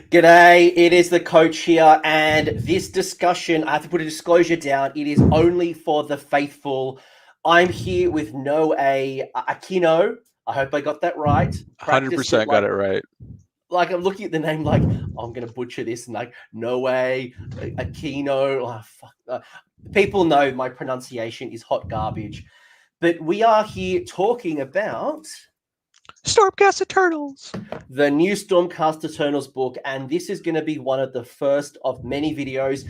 G'day, it is the coach here, and this discussion, I have to put a disclosure down, it is only for the faithful. I'm here with Noe Aqino. I hope I got that right. Practiced it 100% got it right. like I'm looking at the name like, oh, I'm going to butcher this, and like, Noe Aqino. Oh, fuck. People know my pronunciation is hot garbage. But we are here talking about Stormcast Eternals. the new Stormcast Eternals book, and this is going to be one of the first of many videos.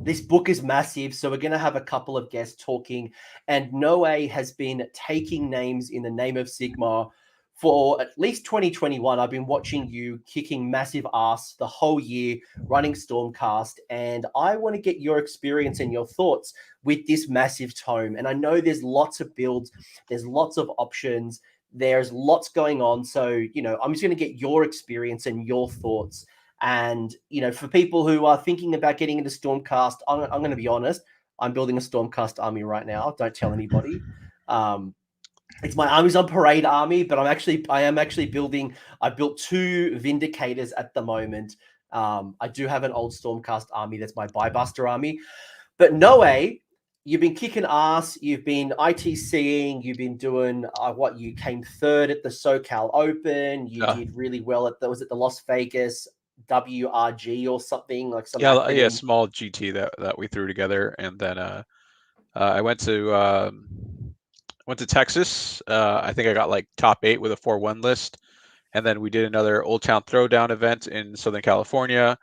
This book is massive, so we're going to have a couple of guests talking, and Noe has been taking names in the name of Sigmar for at least 2021. I've been watching you kicking massive ass the whole year running Stormcast, and I want to get your experience and your thoughts with this massive tome. And I know there's lots of builds, there's lots of options, there's lots going on. So, I'm just going to get your experience and your thoughts. And, for people who are thinking about getting into Stormcast, I'm going to be honest, I'm building a Stormcast army right now. Don't tell anybody. It's my Armies on Parade army, but I am actually building, I built 2 Vindicators at the moment. I do have an old Stormcast army. That's my Buybuster army. But Noe, you've been kicking ass. You've been ITCing. You've been doing you came third at the SoCal Open. You did really well at was it the Las Vegas WRG or something like some Yeah, acronym? small GT that we threw together, and then I went to Texas. I think I got like top 8 with a 4-1 list, and then we did another Old Town Throwdown event in Southern California.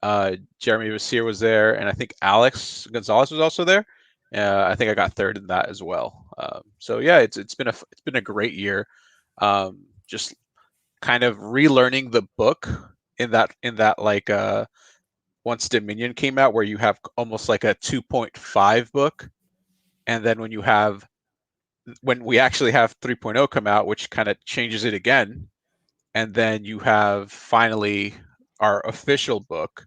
Jeremy Vasir was there, and I think Alex Gonzalez was also there. I think I got third in that as well. So yeah, it's been a great year. Just kind of relearning the book in that like once Dominion came out, where you have almost like a 2.5 book, and then when we actually have 3.0 come out, which kind of changes it again, and then you have finally our official book,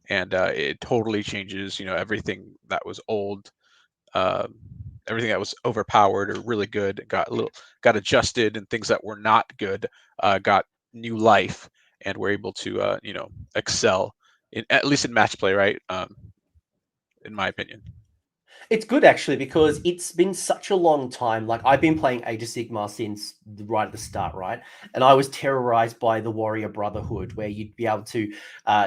and it totally changes, everything that was old, everything that was overpowered or really good got adjusted, and things that were not good got new life, and we're able to excel at least in match play, right? In my opinion. It's good actually because it's been such a long time. Like I've been playing Age of Sigmar since right at the start, right? And I was terrorized by the Warrior Brotherhood, where you'd be able to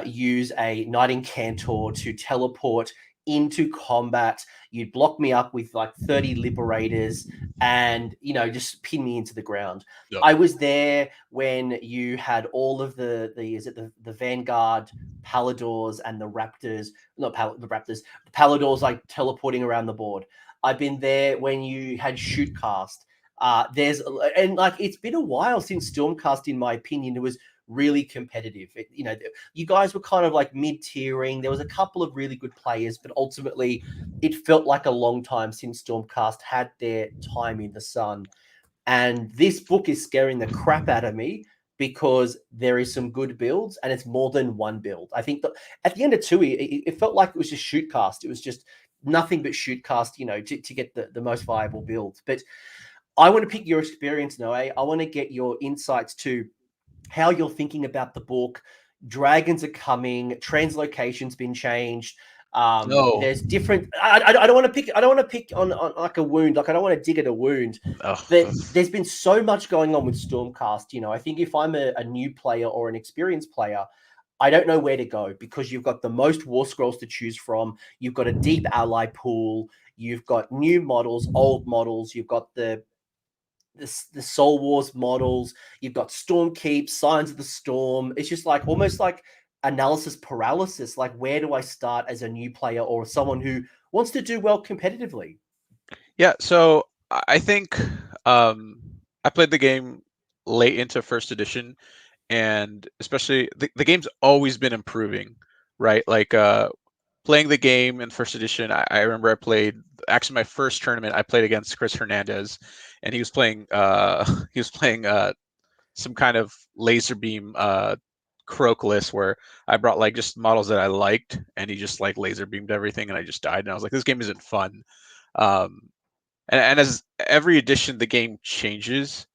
use a Knight Incantor to teleport into combat. You'd block me up with like 30 Liberators and, just pin me into the ground. Yep. I was there when you had all of the Vanguard Paladors and the Raptors, not the Raptors, the Paladors like teleporting around the board. I've been there when you had Shootcast. It's been a while since Stormcast, in my opinion. It was really competitive. You guys were kind of like mid-tiering. There was a couple of really good players, but ultimately it felt like a long time since Stormcast had their time in the sun. And this book is scaring the crap out of me because there is some good builds, and it's more than one build. I think that at the end of 2, it felt like it was just Shootcast. It was just nothing but Shootcast, to get the most viable build. But I want to pick your experience, Noe. I want to get your insights to how you're thinking about the book. Dragons are coming. Translocation's been changed. No. There's different. I don't want to pick. I don't want to pick on like a wound. Like I don't want to dig at a wound. Oh. But there's been so much going on with Stormcast. I think if I'm a new player or an experienced player, I don't know where to go because you've got the most war scrolls to choose from. You've got a deep ally pool. You've got new models, old models. You've got the Soul Wars models. You've got Stormkeep, Signs of the Storm. It's just like almost like analysis paralysis. Like, where do I start as a new player or someone who wants to do well competitively? Yeah, so I think I played the game late into first edition, and especially the game's always been improving, right? Like playing the game in first edition, I remember I played actually my first tournament. I played against Chris Hernandez, and he was playing some kind of laser beam Crocalus, where I brought like just models that I liked, and he just like laser beamed everything, and I just died. And I was like, this game isn't fun. Um, and as every edition, the game changes,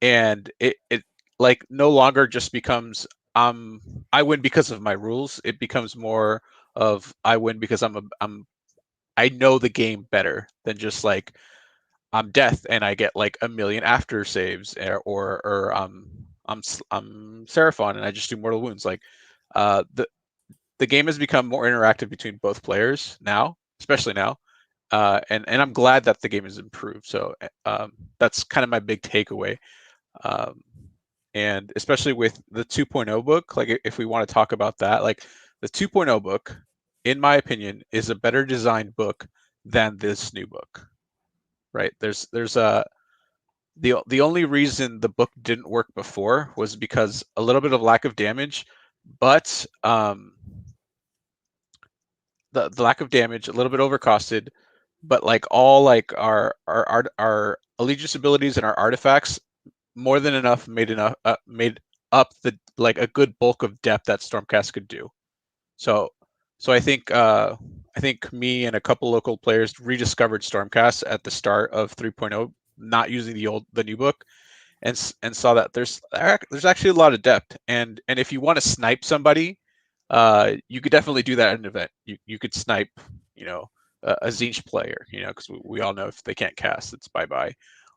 and it like no longer just becomes I win because of my rules. It becomes more of I win because I know the game better than just like I'm death and I get like a million after saves, or I'm Seraphon and I just do mortal wounds. Like the game has become more interactive between both players now, especially now. And I'm glad that the game has improved. So that's kind of my big takeaway. Um, and especially with the 2.0 book, like if we want to talk about that, like the 2.0 book, in my opinion, is a better designed book than this new book. Right? There's a the only reason the book didn't work before was because a little bit of lack of damage, but the lack of damage, a little bit overcosted, but like all like our allegiance abilities and our artifacts more than enough made up the like a good bulk of depth that Stormcast could do. So I think me and a couple local players rediscovered Stormcast at the start of 3.0, not using the new book, and saw that there's actually a lot of depth, and if you want to snipe somebody, you could definitely do that at an event. You could snipe, you know, a Zinch player, you know, because we all know if they can't cast, it's bye bye,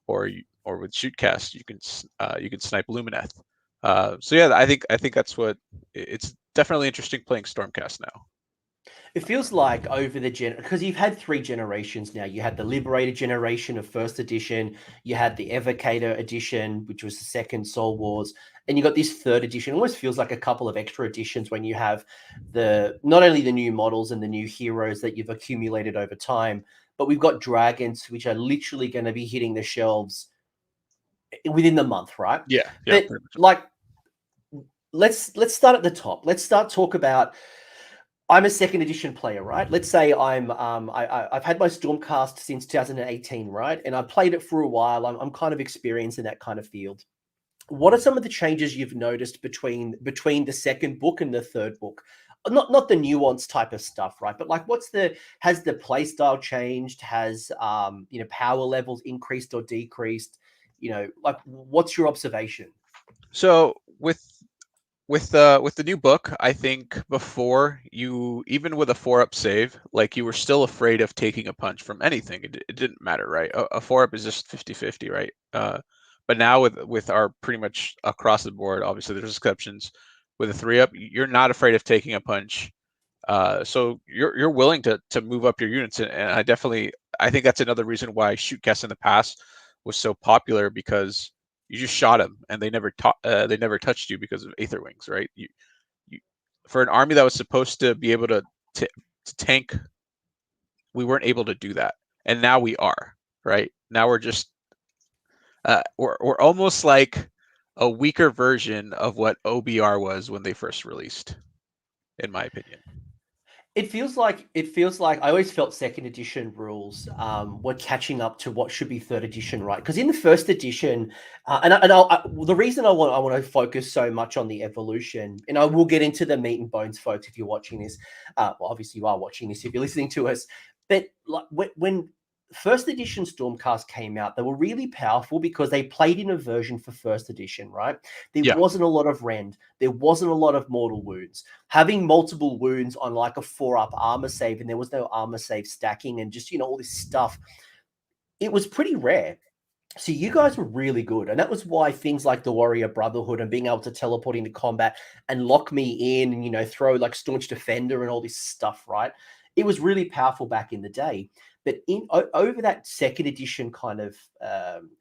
or with shoot cast you can snipe Lumineth. So yeah, I think that's what it's definitely interesting playing Stormcast now. It feels like over the because you've had 3 generations now. You had the Liberator generation of first edition, you had the Evocator edition, which was the second Soul Wars, and you got this third edition. It almost feels like a couple of extra editions when you have the not only the new models and the new heroes that you've accumulated over time, but we've got dragons which are literally going to be hitting the shelves within the month, right? Yeah, yeah, But pretty much. like let's start at the top. Let's talk about I'm a second edition player, right? Let's say I've had my Stormcast since 2018, right? And I've played it for a while. I'm kind of experienced in that kind of field. What are some of the changes you've noticed between the second book and the third book? Not the nuance type of stuff, right? But like, has the play style changed? Has power levels increased or decreased? Like, what's your observation? So with the new book, I think before you, even with a 4-up save, like you were still afraid of taking a punch from anything. It didn't matter, right? A 4-up is just 50-50, right? But now with our pretty much across the board, obviously there's exceptions. With a 3-up, you're not afraid of taking a punch. So you're willing to move up your units, and I think that's another reason why Shootcast in the past was so popular, because you just shot them and they never touched you because of Aether Wings, right? You for an army that was supposed to be able to tank, we weren't able to do that, and now we are, right? Now we're just we're almost like a weaker version of what OBR was when they first released, in my opinion. It feels like I always felt second edition rules were catching up to what should be third edition, right? Because in the first edition, the reason I want to focus so much on the evolution, and I will get into the meat and bones, folks, if you're watching this. Well, obviously you are watching this if you're listening to us. But like when first edition Stormcast came out, they were really powerful because they played in a version for first edition, right? There Yeah. wasn't a lot of rend, there wasn't a lot of mortal wounds. Having multiple wounds on like a 4-up armor save, and there was no armor save stacking, and just all this stuff, it was pretty rare. So you guys were really good, and that was why things like the Warrior Brotherhood and being able to teleport into combat and lock me in, and throw like Staunch Defender and all this stuff, right? It was really powerful back in the day. But over that second edition kind of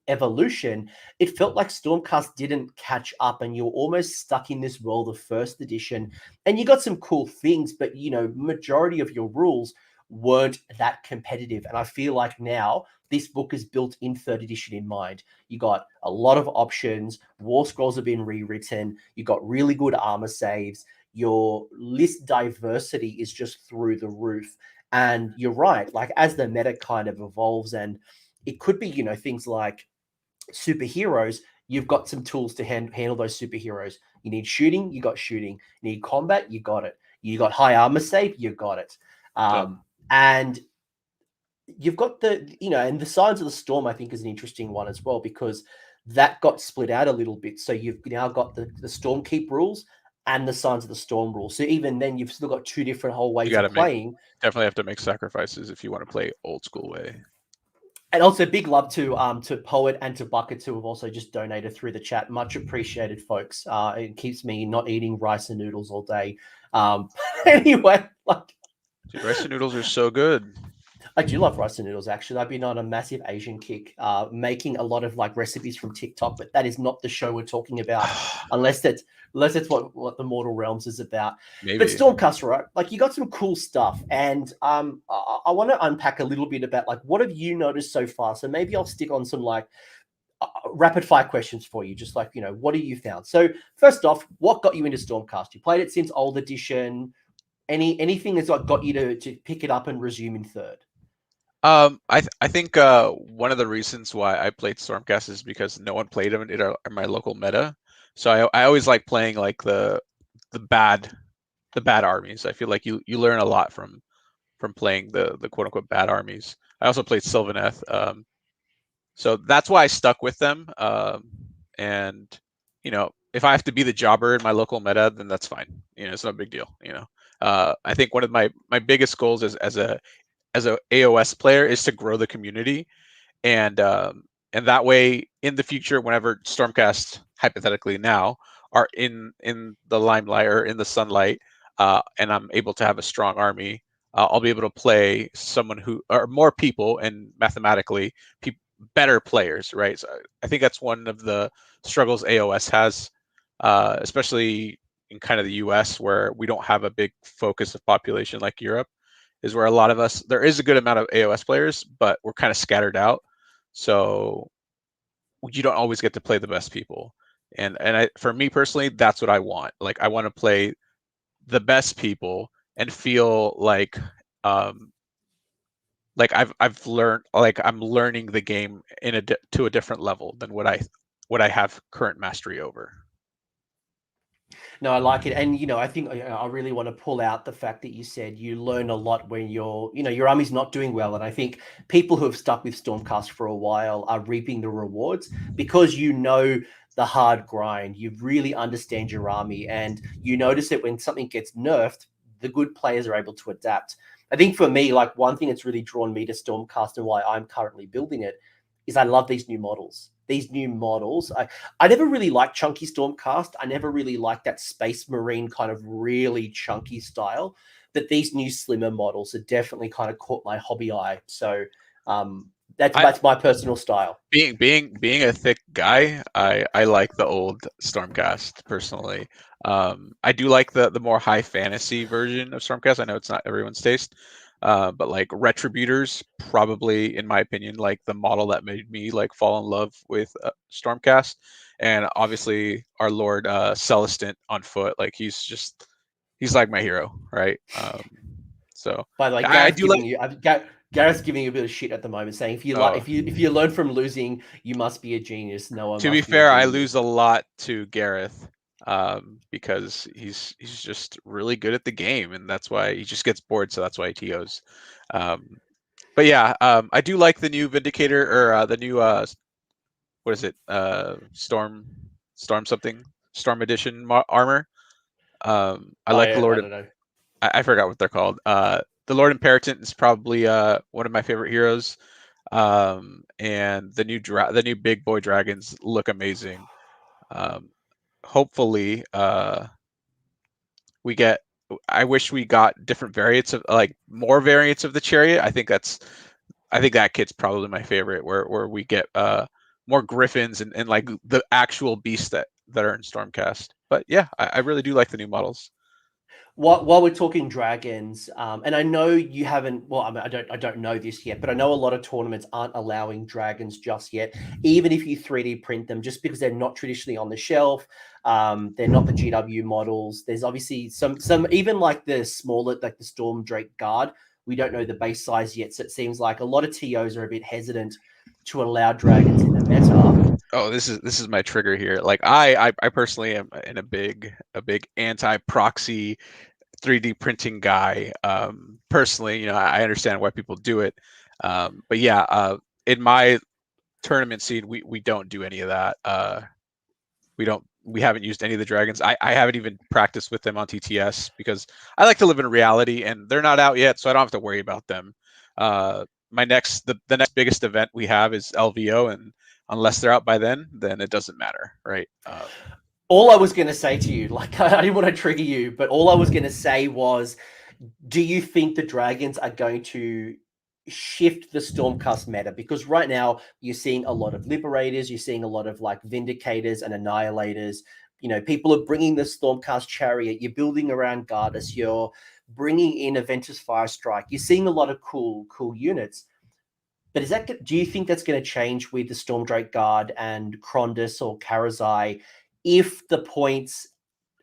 evolution, it felt like Stormcast didn't catch up, and you were almost stuck in this world of first edition. And you got some cool things, but majority of your rules weren't that competitive. And I feel like now this book is built in third edition in mind. You got a lot of options. War scrolls have been rewritten. You got really good armor saves. Your list diversity is just through the roof. And you're right, like as the meta kind of evolves, and it could be, things like superheroes, you've got some tools to handle those superheroes. You need shooting, you got shooting. You need combat, you got it. You got high armor save, you got it. Yep. And you've got and the Signs of the Storm, I think, is an interesting one as well, because that got split out a little bit. So you've now got the Stormkeep rules and the Signs of the Storm rule. So even then, you've still got two different whole ways gotta of playing. definitely have to make sacrifices if you want to play old school way. And also, big love to Poet and to Buckets, who have also just donated through the chat. Much appreciated, folks. It keeps me not eating rice and noodles all day. Anyway, like, dude, rice and noodles are so good. I do love rice and noodles. Actually, I've been on a massive Asian kick, making a lot of like recipes from TikTok. But that is not the show we're talking about, unless it's what the Mortal Realms is about. Maybe. But Stormcast, right? Like, you got some cool stuff, and I want to unpack a little bit about like what have you noticed so far. So maybe I'll stick on some like rapid fire questions for you, just like, what have you found? So first off, what got you into Stormcast? You played it since Old Edition. Anything that's like got you to pick it up and resume in third? I think one of the reasons why I played Stormcast is because no one played them in my local meta. So I always like playing like the bad armies. I feel like you learn a lot from playing the quote unquote bad armies. I also played Sylvaneth, so that's why I stuck with them. And if I have to be the jobber in my local meta, then that's fine. It's no big deal. I think one of my biggest goals as a AOS player is to grow the community, and that way in the future, whenever Stormcast hypothetically now are in the limelight or in the sunlight, and I'm able to have a strong army, I'll be able to play someone who or more people and mathematically better players, right? So I think that's one of the struggles AOS has, especially in kind of the US, where we don't have a big focus of population like Europe, is where a lot of us, there is a good amount of AOS players, but we're kind of scattered out. So you don't always get to play the best people. And for me personally, that's what I want. Like, I want to play the best people and feel like I've learned, like I'm learning the game to a different level than what I have current mastery over. No, I like it. And, I think I really want to pull out the fact that you said you learn a lot when your army's not doing well. And I think people who have stuck with Stormcast for a while are reaping the rewards because the hard grind. You really understand your army, and you notice that when something gets nerfed, the good players are able to adapt. I think for me, like one thing that's really drawn me to Stormcast and why I'm currently building it is I love these new models. I never really liked chunky Stormcast. I never really liked that Space Marine kind of really chunky style. But these new slimmer models have definitely kind of caught my hobby eye. So that's my personal style. Being a thick guy, I like the old Stormcast personally. I do like the more high fantasy version of Stormcast. I know it's not everyone's taste. But like Retributors, probably in my opinion, like the model that made me like fall in love with Stormcast, and obviously our Lord Celestant on foot, like he's like my hero, right? So by the way, Gareth's giving you a bit of shit at the moment, saying if you learn from losing, you must be a genius. No one. To be fair, I lose a lot to Gareth. Because he's just really good at the game, and that's why he just gets bored. So that's why he TOs. But yeah, I do like the new Vindicator or the new what is it? Storm Edition armor. I like the Lord. I don't know. I forgot what they're called. The Lord Imperatant is probably one of my favorite heroes. And the new big boy dragons look amazing. Hopefully I wish we got different variants of like more variants of the chariot. I think that kit's probably my favorite, where we get more griffins and like the actual beasts that are in Stormcast. But yeah, I really do like the new models. While we're talking dragons, and I know you haven't. Well, I mean, I don't know this yet, but I know a lot of tournaments aren't allowing dragons just yet, even if you 3D print them, just because they're not traditionally on the shelf. They're not the GW models. There's obviously some even like the smaller, like the Storm Drake Guard. We don't know the base size yet, so it seems like a lot of TOs are a bit hesitant to allow dragons in the meta. Oh, this is my trigger here. Like I personally am in a big anti-proxy 3D printing guy. Personally, I understand why people do it. But yeah, in my tournament scene, we don't do any of that. We don't we haven't used any of the dragons. I haven't even practiced with them on TTS because I like to live in reality, and they're not out yet, so I don't have to worry about them. The next biggest event we have is LVO, and unless they're out by then it doesn't matter, right? All I was going to say to you, like, I didn't want to trigger you, but all I was going to say was, do you think the dragons are going to shift the Stormcast meta? Because right now you're seeing a lot of liberators, you're seeing a lot of like vindicators and annihilators. You know, people are bringing the Stormcast chariot. You're building around Gardas. You're bringing in Aventus Firestrike. You're seeing a lot of cool units. But do you think that's going to change with the Stormdrake Guard and Krondus or Karazai if the points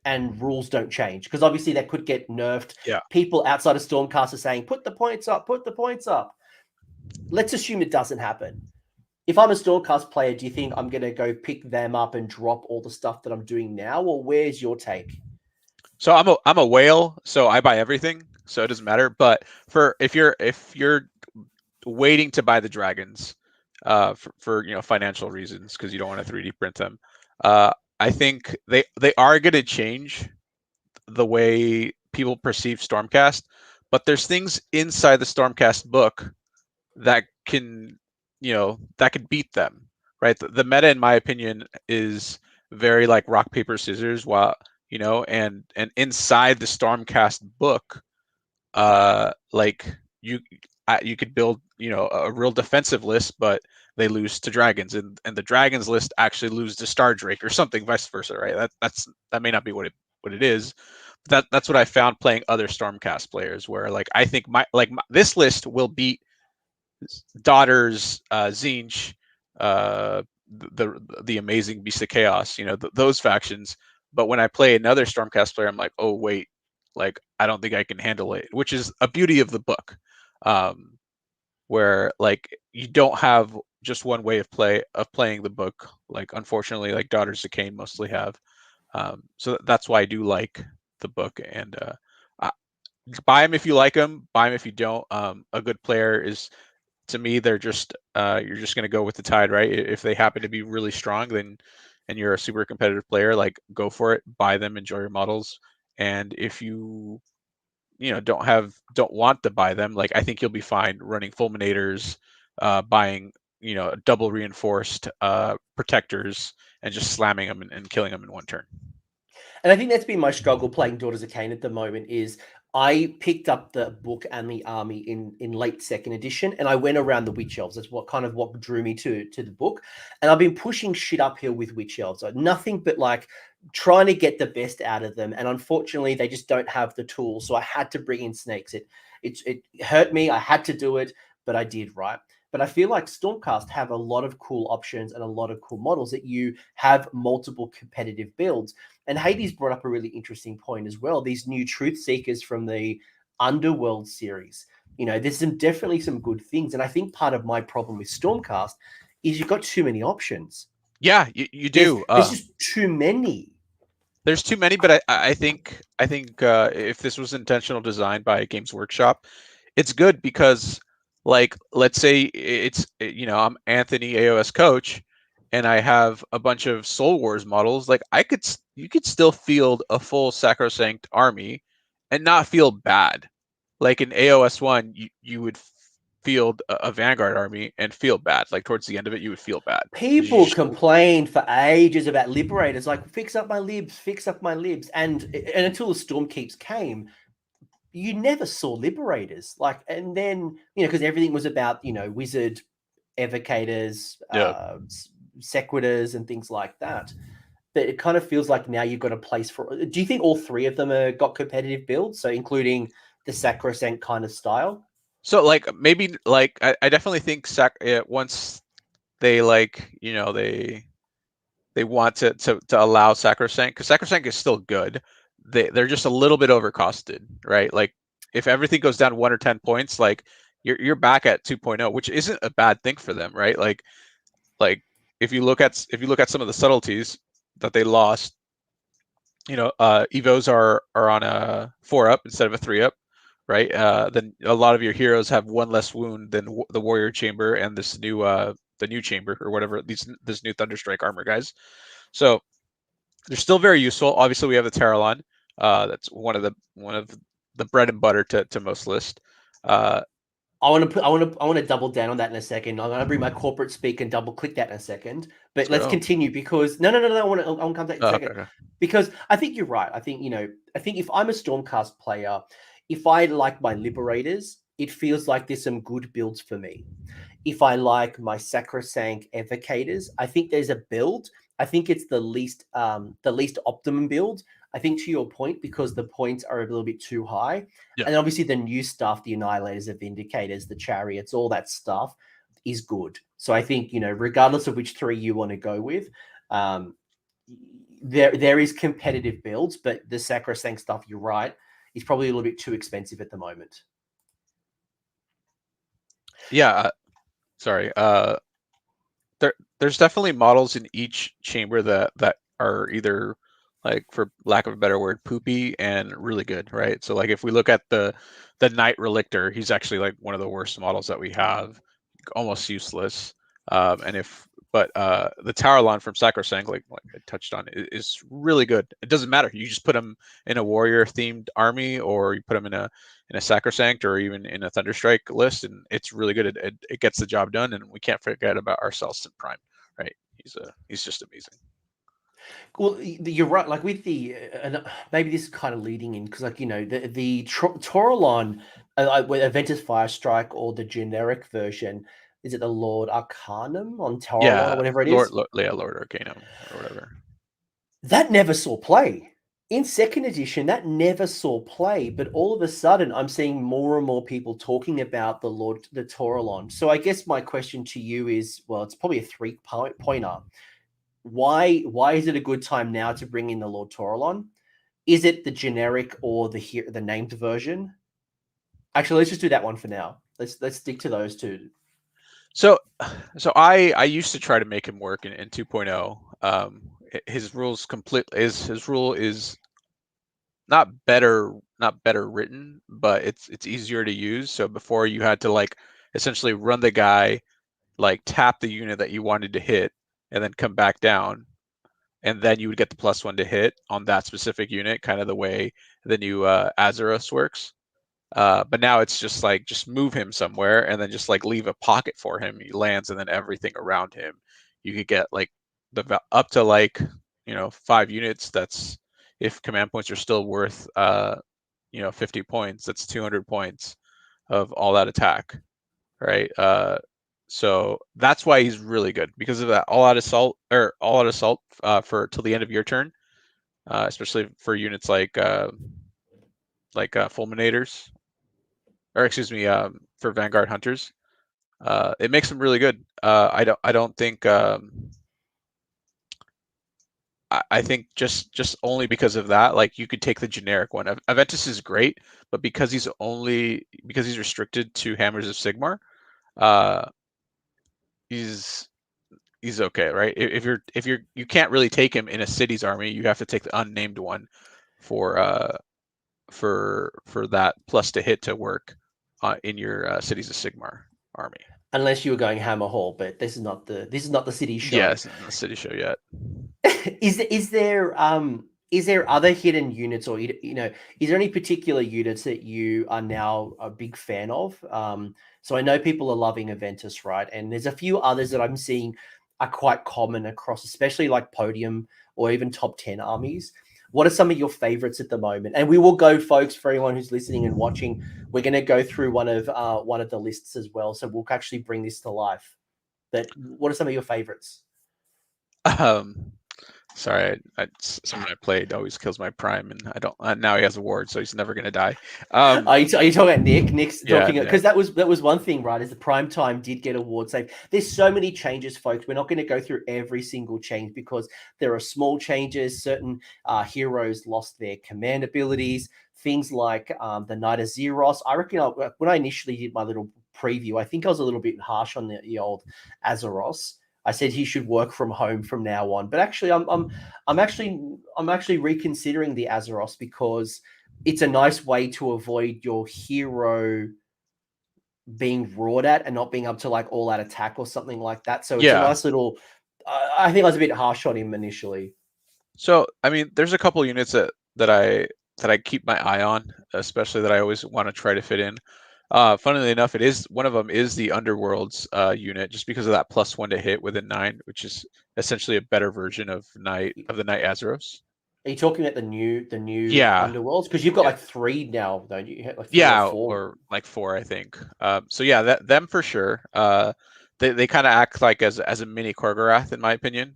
and rules don't change? Because obviously that could get nerfed. Yeah. People outside of Stormcast are saying, put the points up, put the points up. Let's assume it doesn't happen. If I'm a Stormcast player, do you think I'm going to go pick them up and drop all the stuff that I'm doing now? Or where's your take? So I'm a whale, so I buy everything, so it doesn't matter. But if you're waiting to buy the dragons for financial reasons, because you don't want to 3D print them, I think they are going to change the way people perceive Stormcast, but there's things inside the Stormcast book that can beat them, right? The meta, in my opinion, is very like rock paper scissors, while and inside the Stormcast book, like you could build a real defensive list, but they lose to dragons, and the dragons list actually lose to Star Drake or something, vice versa, right? That may not be what it is. But that's what I found playing other Stormcast players, where like I think this list will beat Daughters, Zinch, the amazing Beast of Chaos, those factions. But when I play another Stormcast player, I'm like, oh wait, like I don't think I can handle it, which is a beauty of the book, where like you don't have just one way of playing the book. Like unfortunately, like Daughters of Cain mostly have. So that's why I do like the book, and buy them if you like them, buy them if you don't. A good player is, to me, they're just you're just going to go with the tide, right? If they happen to be really strong, then and you're a super competitive player, like go for it, buy them, enjoy your models. And if you don't want to buy them, like I think you'll be fine running fulminators, buying double reinforced protectors, and just slamming them and killing them in one turn. And I think that's been my struggle playing Daughters of Cain at the moment. Is I picked up the book and the army in late second edition, and I went around the witch elves. That's what drew me to the book. And I've been pushing shit uphill with witch elves. So nothing but like trying to get the best out of them. And unfortunately, they just don't have the tools. So I had to bring in snakes. It hurt me. I had to do it, but I did, right? But I feel like Stormcast have a lot of cool options and a lot of cool models that you have multiple competitive builds. And Hades brought up a really interesting point as well. These new truth seekers from the Underworld series, there's definitely some good things. And I think part of my problem with Stormcast is you've got too many options. Yeah, you do. There's just too many. There's too many, but I think if this was intentional design by Games Workshop, it's good because, like, let's say I'm Anthony, AOS coach, and I have a bunch of Soul Wars models. Like you could still field a full Sacrosanct army and not feel bad. Like in AOS 1, you would field a Vanguard army and feel bad. Like towards the end of it, you would feel bad. People complained for ages about liberators, like fix up my libs, and until the Stormkeeps came, you never saw liberators. Like, and then because everything was about wizard evocators, sequitors, and things like that. But it kind of feels like now you've got a place for. Do you think all three of them got competitive builds? So including the sacrosanct kind of style. So like maybe like I definitely think once they they want to allow Sacrosanct, because Sacrosanct is still good. They're just a little bit overcosted, right? Like if everything goes down 1 or 10 points, like you're back at 2.0, which isn't a bad thing for them, right? Like if you look at some of the subtleties that they lost, Evos are on a 4-up instead of a 3-up, right? Then a lot of your heroes have 1 less wound than the Warrior Chamber and this new the new chamber or whatever, this new Thunderstrike armor guys. So They're still very useful. Obviously, we have the Terralon. That's one of the bread and butter to most lists. I want to double down on that in a second. I'm going to bring my corporate speak and double click that in a second. But let's continue because no. I want to come to that in a second. Okay. Because I think you're right. I think if I'm a Stormcast player, if I like my Liberators, it feels like there's some good builds for me. If I like my Sacrosanct Evocators, I think there's a build. I think it's the least optimum build. I think to your point, because the points are a little bit too high. Yeah. And obviously the new stuff, the Annihilators, the Vindicators, the Chariots, all that stuff is good. So I think, regardless of which three you want to go with, there is competitive builds, but the Sacrosanct stuff, you're right, is probably a little bit too expensive at the moment. Yeah. Sorry. There's definitely models in each chamber that are either, like, for lack of a better word, poopy and really good, right? So like if we look at the Knight Relictor, he's actually like one of the worst models that we have, almost useless. But the Towerlon from Sacrosanct, like I touched on, is really good. It doesn't matter. You just put him in a warrior themed army, or you put him in a Sacrosanct, or even in a Thunderstrike list, and it's really good. It gets the job done, and we can't forget about our Celestin Prime, right? He's just amazing. Well, you're right. Like with the, maybe this is kind of leading in because, like, the Taurolon, Aventus Firestrike, or the generic version, is it the Lord Arcanum on Taurolon or whatever it is? Lord Arcanum or whatever. That never saw play. In second edition, that never saw play, but all of a sudden, I'm seeing more and more people talking about the Taurolon. So I guess my question to you is, well, it's probably a 3-pointer. Why is it a good time now to bring in the Lord Taurolon? Is it the generic or the named version? Actually, let's just do that one for now. Let's stick to those two. So I used to try to make him work in 2.0. His rule is not better written, but it's easier to use. So before, you had to like essentially run the guy, like tap the unit that you wanted to hit, and then come back down, and then you would get the +1 to hit on that specific unit, kind of the way the new Azeroth works. But now it's just like, just move him somewhere and then just like leave a pocket for him. He lands, and then everything around him, you could get like up to like 5 units. That's if command points are still worth 50 points. That's 200 points of all that attack, right? So that's why he's really good, because of that all out assault for till the end of your turn, especially for units like fulminators, or excuse me, for Vanguard hunters. It makes them really good. I don't think. I think just only because of that, like, you could take the generic one. Aventus is great, but because he's restricted to Hammers of Sigmar, he's okay, right? If you can't really take him in a city's army, you have to take the unnamed one for that plus to hit to work in your Cities of Sigmar army. Unless you were going Hammer Hall, but this is not the city show. Yeah, it's not the city show yet. Is there other hidden units, or is there any particular units that you are now a big fan of? So I know people are loving Aventus, right? And there's a few others that I'm seeing are quite common across, especially like podium or even top 10 armies. What are some of your favorites at the moment? And we will go, folks, for anyone who's listening and watching, we're going to go through one of the lists as well. So we'll actually bring this to life. But what are some of your favorites? Sorry, someone I played always kills my prime, and I don't. Now he has a ward, so he's never gonna die. Are you talking about Nick? Nick's talking, Yeah, because that was one thing, right? Is the prime time did get a ward save. There's so many changes, folks. We're not going to go through every single change because there are small changes. Certain heroes lost their command abilities. Things like the Knight of Zeros. I reckon when I initially did my little preview, I think I was a little bit harsh on the old Azeroth. I said he should work from home from now on, but actually, I'm actually reconsidering the Azeroth because it's a nice way to avoid your hero being roared at and not being able to like all out attack or something like that. So it's a nice little. I think I was a bit harsh on him initially. So I mean, there's a couple units that I keep my eye on, especially that I always want to try to fit in. Funnily enough, it is one of them is the Underworlds unit, just because of that +1 to hit within 9, which is essentially a better version of the Knight Azeros. Are you talking about the new Yeah, Underworlds? Because you've got yeah, like 3 now, don't you? You have like 3 or yeah, 4. or like 4, I think. So yeah, them for sure. They kind of act like as a mini Korgorath, in my opinion.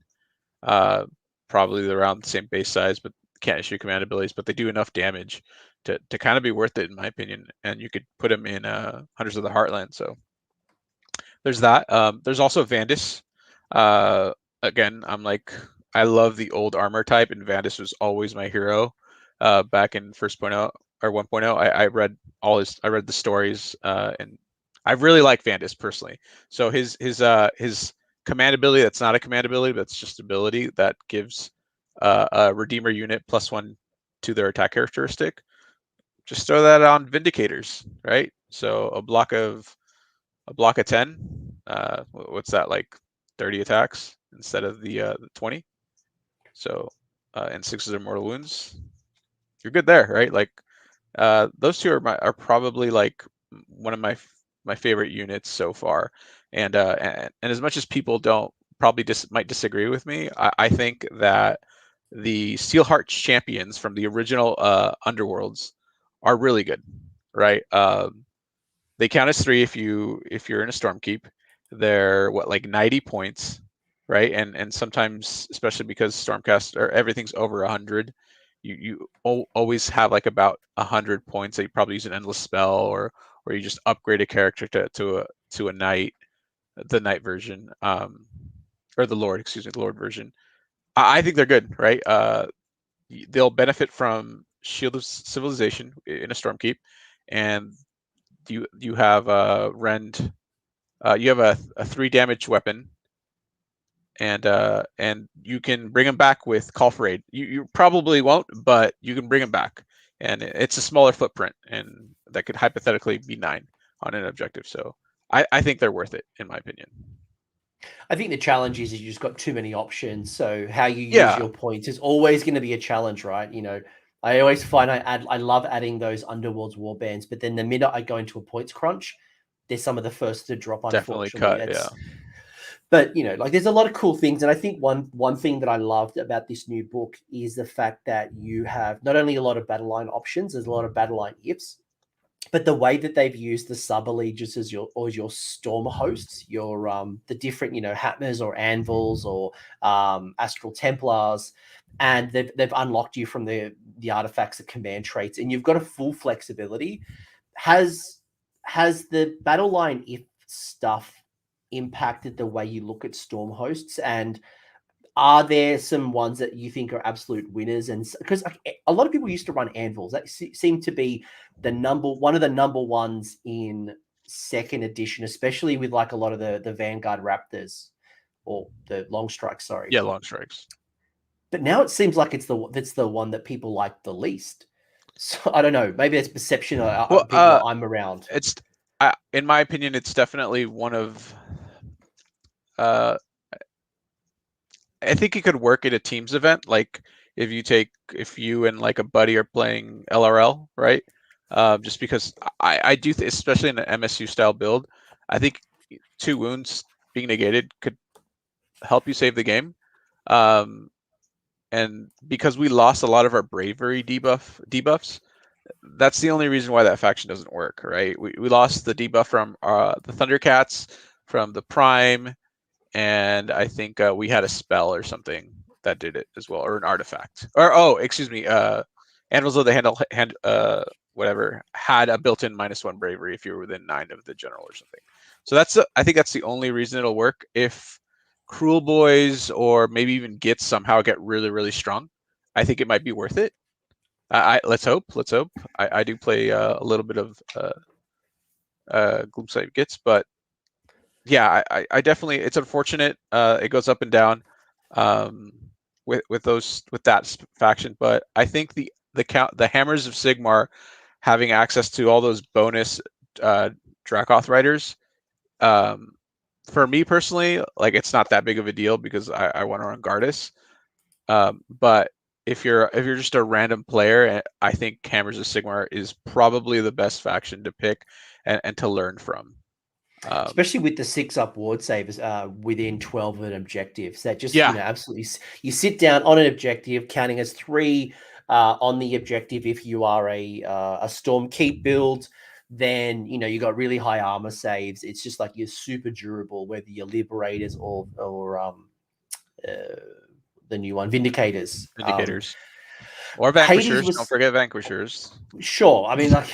Uh, Probably around the same base size, but can't issue command abilities. But they do enough damage to kind of be worth it, in my opinion. And you could put them in Hunters of the Heartland. So there's that. There's also Vandus. Uh, Again, I love the old armor type, and Vandus was always my hero. Back in 1.0 or 1.0, I read I read the stories, and I really like Vandus personally. So his command ability, that's not a command ability, but it's just ability that gives a Redeemer unit +1 to their attack characteristic. Just throw that on Vindicators, right? So a block of 10. What's that, like 30 attacks instead of the 20? So and 6 of their mortal wounds. You're good there, right? Like those two are probably like one of my favorite units so far. And as much as people don't probably might disagree with me, I think that the Steelheart champions from the original Underworlds are really good, right? They count as 3 if you're in a Stormkeep. They're like 90 points, right? And sometimes, especially because Stormcast or everything's over 100, you always have like about 100 points that you probably use an endless spell, or you just upgrade a character to a knight, the knight version, or the lord, excuse me, the lord version. I think they're good, right? They'll benefit from Shield of Civilization in a Stormkeep, and you have rend. You have a 3 damage weapon, and you can bring them back with Call for Aid. You probably won't, but you can bring them back, and it's a smaller footprint, and that could hypothetically be 9 on an objective. So I think they're worth it, in my opinion. I think the challenge is you just got too many options. So how you use Yeah, your points is always going to be a challenge, right? You know, I always find I love adding those Underworlds warbands, but then the minute I go into a points crunch, they're some of the first to drop. definitely Unfortunately, cut. Yeah, it's but you know, like there's a lot of cool things, and I think one thing that I loved about this new book is the fact that you have not only a lot of battle line options, there's a lot of battle line ifs, but the way that they've used the sub allegiances your storm hosts, your the different, you know, hammers or anvils or astral templars, and they've unlocked you from the artifacts of command traits, and you've got a full flexibility. Has the battle line if stuff impacted the way you look at storm hosts, and are there some ones that you think are absolute winners? And because a lot of people used to run anvils, that seem to be one of the number ones in second edition, especially with like a lot of the Vanguard Raptors or the long strikes. Sorry, yeah, long strikes. but now it seems like it's the one that people like the least. So I don't know. Maybe it's perception Well, of people that I'm around. it's in my opinion, it's definitely one of. I think it could work at a teams event, like if you and like a buddy are playing LRL, right? Just because I do, especially in an MSU style build, I think 2 wounds being negated could help you save the game. And because we lost a lot of our bravery debuffs, that's the only reason why that faction doesn't work, right? We lost the debuff from the Thundercats, from the Prime, and I think we had a spell or something that did it as well, or an artifact. Or excuse me, Anvils of the whatever, had a built-in -1 bravery if you were within 9 of the general or something. So I think that's the only reason it'll work. If Cruel Boys or maybe even Gits somehow get really, really strong, I think it might be worth it. Let's hope. Let's hope. I do play a little bit of Gloomsight Gits, but yeah, I definitely. It's unfortunate. It goes up and down with that faction, but I think the Hammers of Sigmar having access to all those bonus Dracoth riders, for me personally, like it's not that big of a deal because I want to run Gardas. But if you're just a random player, I think Hammers of Sigmar is probably the best faction to pick and to learn from. Especially with the 6-up ward savers within 12 of an objective. So that just, Yeah. absolutely, you sit down on an objective, counting as 3 on the objective. If you are a Storm Keep build, then, you got really high armor saves. It's just like you're super durable, whether you're Liberators or the new one, Vindicators. Vindicators. Or Hades Vanquishers. was Don't forget Vanquishers. sure. I mean, like,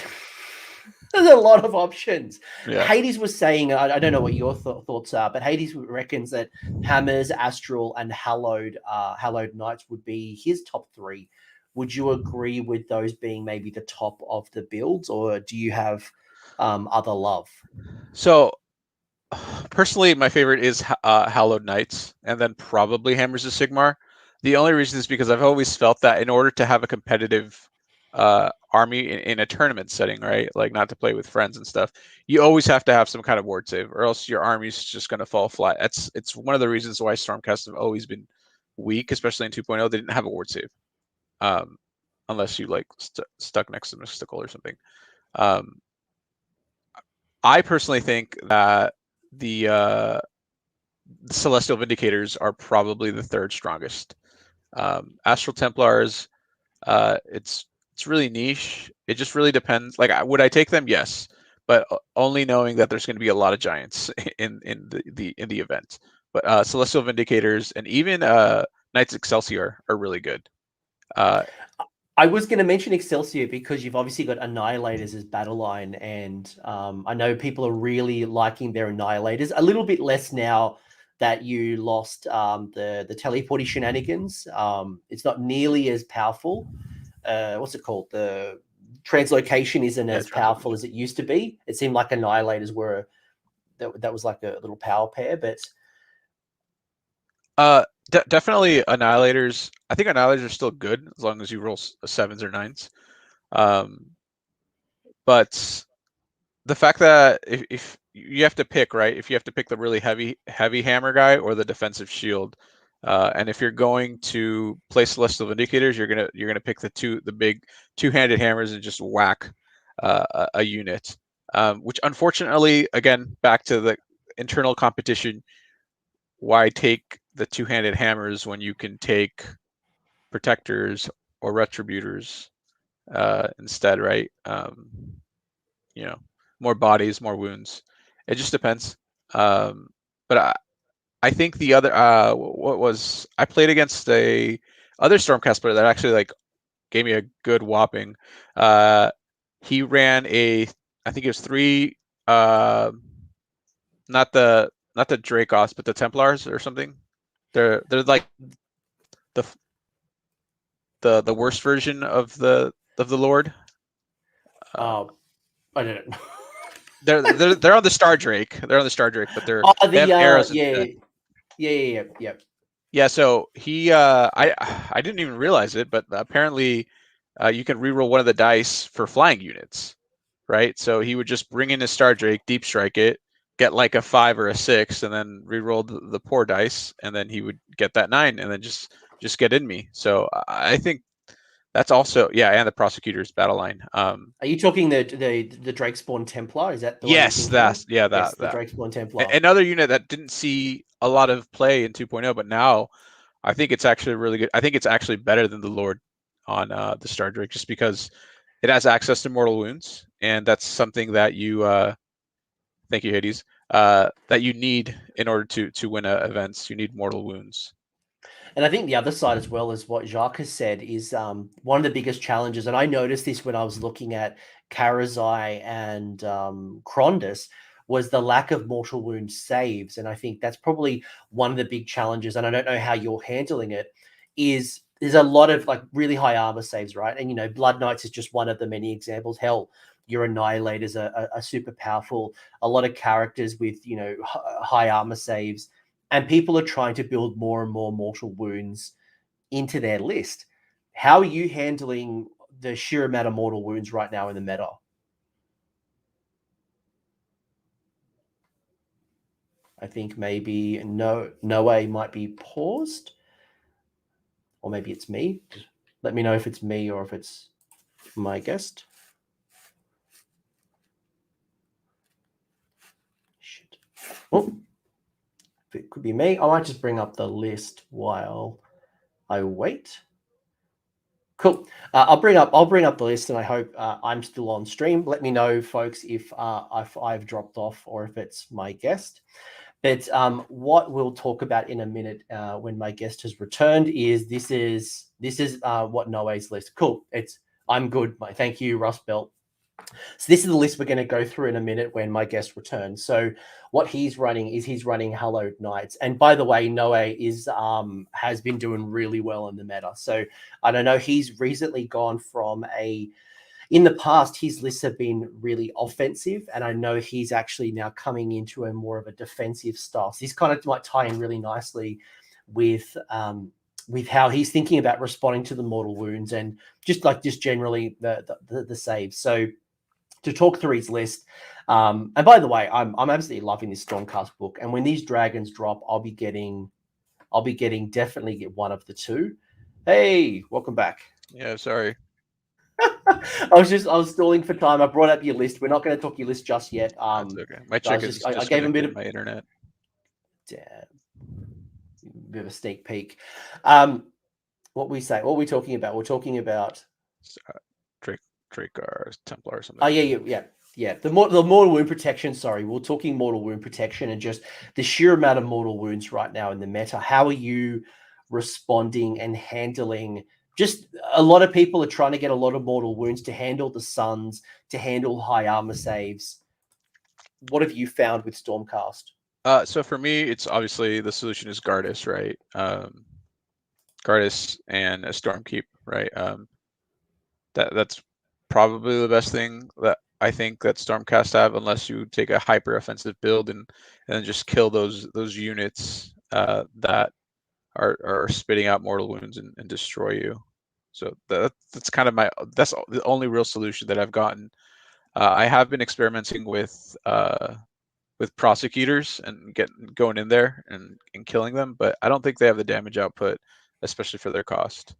there's a lot of options. Yeah. Hades was saying, I don't know what your thoughts are, but Hades reckons that Hammers, Astral, and Hallowed Knights would be his top 3. Would you agree with those being maybe the top of the builds, or do you have other love? So, personally, my favorite is Hallowed Knights, and then probably Hammers of Sigmar. The only reason is because I've always felt that in order to have a competitive army in a tournament setting, right, like not to play with friends and stuff, you always have to have some kind of ward save, or else your army's just going to fall flat. It's one of the reasons why Stormcast have always been weak, especially in 2.0. They didn't have a ward save, unless you like stuck next to Mystical or something. I personally think that the Celestial Vindicators are probably the 3rd strongest. Astral Templars, it's really niche. It just really depends. Like, would I take them? Yes, but only knowing that there's going to be a lot of giants in the event. But Celestial Vindicators and even Knights Excelsior are really good. I was going to mention Excelsior because you've obviously got Annihilators as battle line, and I know people are really liking their Annihilators. A little bit less now that you lost the teleporty shenanigans. It's not nearly as powerful. What's it called? The translocation isn't as powerful as it used to be. It seemed like Annihilators were that was like a little power pair, but definitely Annihilators. I think Annihilators are still good as long as you roll 7s or 9s. But the fact that if you have to pick, right, if you have to pick the really heavy hammer guy or the defensive shield, and if you're going to play Celestial Vindicators, you're gonna pick the big 2-handed hammers and just whack a unit. Which unfortunately, again, back to the internal competition, why take the 2-handed hammers when you can take protectors or retributors instead, right? More bodies, more wounds. It just depends. But I think the other I played against a other Stormcast player that actually like gave me a good whopping. He ran I think it was 3 not the Dracos, but the Templars or something. They're like the worst version of the Lord. I don't know. They're on the Star Drake. They're on the Star Drake, but they have arrows instead. Yeah. Yeah, so he I didn't even realize it, but apparently you can reroll one of the dice for flying units, right? So he would just bring in his Star Drake, deep strike it, get like a 5 or a 6, and then reroll the poor dice, and then he would get that 9, and then just get in me. So I think that's also, yeah, and the Prosecutor's battle line. Are you talking the Drakespawn Templar? Is that the one you're Yes, thinking of? Yes, the that. Drakespawn Templar. Another unit that didn't see a lot of play in 2.0, but now I think it's actually really good. I think it's actually better than the Lord on the Star Drake, just because it has access to mortal wounds, and that's something that you thank you, Hades, that you need in order to win events. You need mortal wounds. And I think the other side as well is what Jacques has said is one of the biggest challenges, and I noticed this when I was looking at Karazai and Krondus, was the lack of mortal wound saves. And I think that's probably one of the big challenges, and I don't know how you're handling it, is there's a lot of like really high armor saves, right? And Blood Knights is just one of the many examples. Hell, your Annihilators are super powerful. A lot of characters with high armor saves, and people are trying to build more and more mortal wounds into their list. How are you handling the sheer amount of mortal wounds right now in the meta? I think maybe Noe might be paused, or maybe it's me. Just let me know if it's me or if it's my guest. Shit. Oh, if it could be me, I might just bring up the list while I wait. Cool. I'll bring up the list, and I hope I'm still on stream. Let me know, folks, if I've dropped off or if it's my guest. But what we'll talk about in a minute when my guest has returned is this is what Noe's list. Cool. I'm good. Thank you, Rust Belt. So this is the list we're going to go through in a minute when my guest returns. So what he's running is Hallowed Knights. And by the way, Noe has been doing really well in the meta. So I don't know, he's recently gone from in the past, his lists have been really offensive, and I know he's actually now coming into a more of a defensive style. So this kind of might tie in really nicely with how he's thinking about responding to the mortal wounds and just generally the saves. So to talk through his list, and by the way, I'm absolutely loving this Stormcast book. And when these dragons drop, I'll be getting definitely get one of the two. Hey, welcome back. Yeah, sorry. I was stalling for time. I brought up your list. We're not going to talk your list just yet. That's okay. My check is I gave him a bit of my internet. Damn. Bit of a sneak peek. What we say? What are we talking about? We're talking about Dracar, Templar, or something. Oh yeah. The mortal wound protection. Sorry, we're talking mortal wound protection and just the sheer amount of mortal wounds right now in the meta. How are you responding and handling? Just a lot of people are trying to get a lot of mortal wounds to handle the suns, to handle high armor saves. What have you found with Stormcast? So for me, it's obviously the solution is Gardas, right? Gardas and a Stormkeep, right? That's probably the best thing that I think that Stormcast have, unless you take a hyper offensive build and then just kill those units that are spitting out mortal wounds and destroy you. So that's kind of that's the only real solution that I've gotten. I have been experimenting with prosecutors and going in there and killing them, but I don't think they have the damage output, especially for their cost.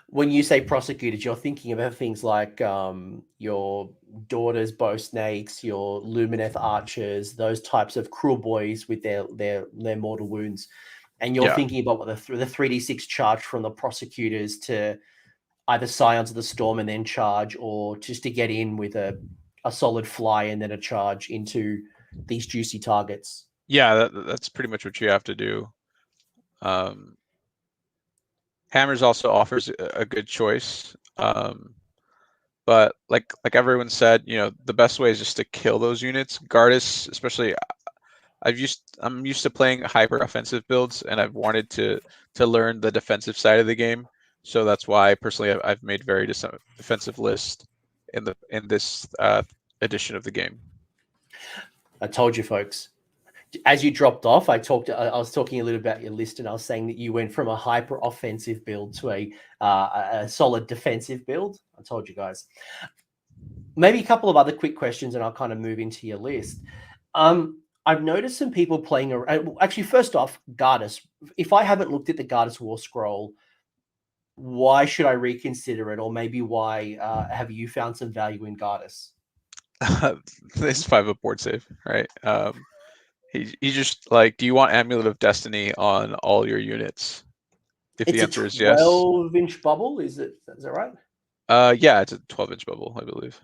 When you say prosecutors, you're thinking about things like your daughter's bow snakes, your Lumineth archers, those types of cruel boys with their mortal wounds. And you're thinking about what the 3d6 charge from the prosecutors to either Scions of the Storm and then charge, or just to get in with a solid fly and then a charge into these juicy targets. Yeah, that's pretty much what you have to do. Hammers also offers a good choice. But like everyone said, the best way is just to kill those units. Gardas, especially, I'm used to playing hyper offensive builds, and I've wanted to learn the defensive side of the game. So that's why personally I've made very defensive list in this edition of the game. I told you, folks. As you dropped off, I was talking a little about your list, and I was saying that you went from a hyper offensive build to a solid defensive build. I told you guys. Maybe a couple of other quick questions, and I'll kind of move into your list. I've noticed some people playing. Actually, first off, Gardas. If I haven't looked at the Gardas War Scroll, why should I reconsider it? Or maybe why have you found some value in Gardas? This 5-up board save, right? He just do you want Amulet of Destiny on all your units? If the answer is yes. 12-inch bubble, is that right? Yeah, it's a 12-inch bubble, I believe.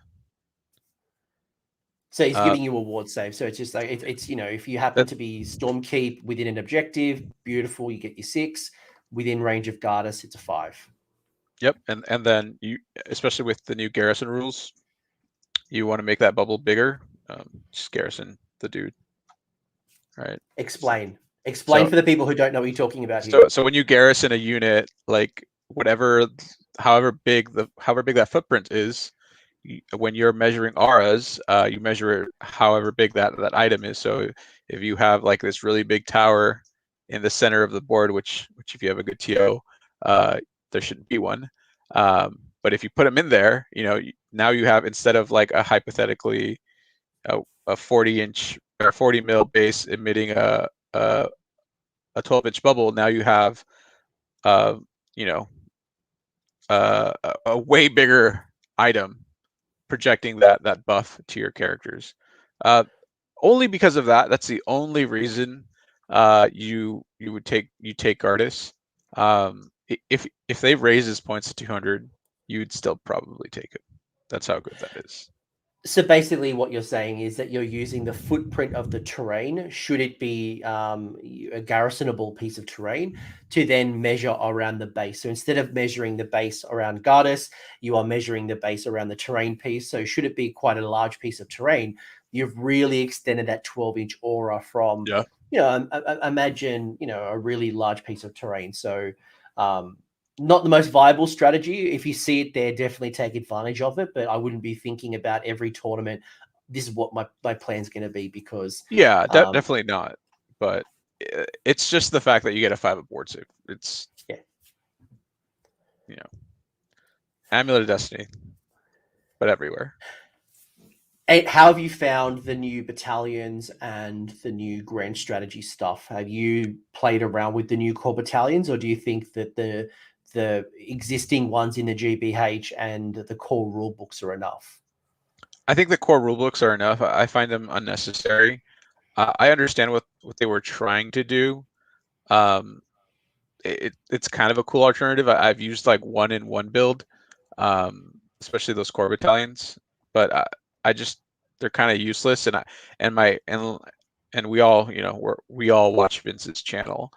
So he's giving you a ward save. So it's just like it's if you happen to be Stormkeep within an objective, beautiful, you get your 6. Within range of Gardas, it's a 5. Yep, and then you, especially with the new Garrison rules, you want to make that bubble bigger. Just Garrison the dude. Right. Explain for the people who don't know what you're talking about here. So when you garrison a unit, however big that footprint is, when you're measuring auras, you measure it however big that item is. So if you have this really big tower in the center of the board, which if you have a good TO, there shouldn't be one. But if you put them in there, now you have, instead of a hypothetically a 40-inch or 40 mil base emitting a 12-inch bubble, now you have you know, a way bigger item projecting that buff to your characters. Only because of that. That's the only reason you would take Artis. If they raise his points to 200, you'd still probably take it. That's how good that is. So basically, what you're saying is that you're using the footprint of the terrain, should it be a garrisonable piece of terrain, to then measure around the base. So instead of measuring the base around Gardas, you are measuring the base around the terrain piece. So should it be quite a large piece of terrain, you've really extended that 12-inch aura from, Yeah. Imagine, a really large piece of terrain. So not the most viable strategy. If you see it there, definitely take advantage of it. But I wouldn't be thinking about every tournament, this is what my plan's going to be, because Yeah, definitely not. But it's just the fact that you get a 5 board save. It's yeah. Amulet of Destiny, but everywhere. How have you found the new battalions and the new grand strategy stuff? Have you played around with the new core battalions, or do you think that the existing ones in the GBH and the core rule books are enough? I think the core rulebooks are enough. I find them unnecessary. I understand what they were trying to do. It's kind of a cool alternative. I've used like 1-in-1 build, especially those core battalions, but I just they're kind of useless. And we all we all watch Vince's channel,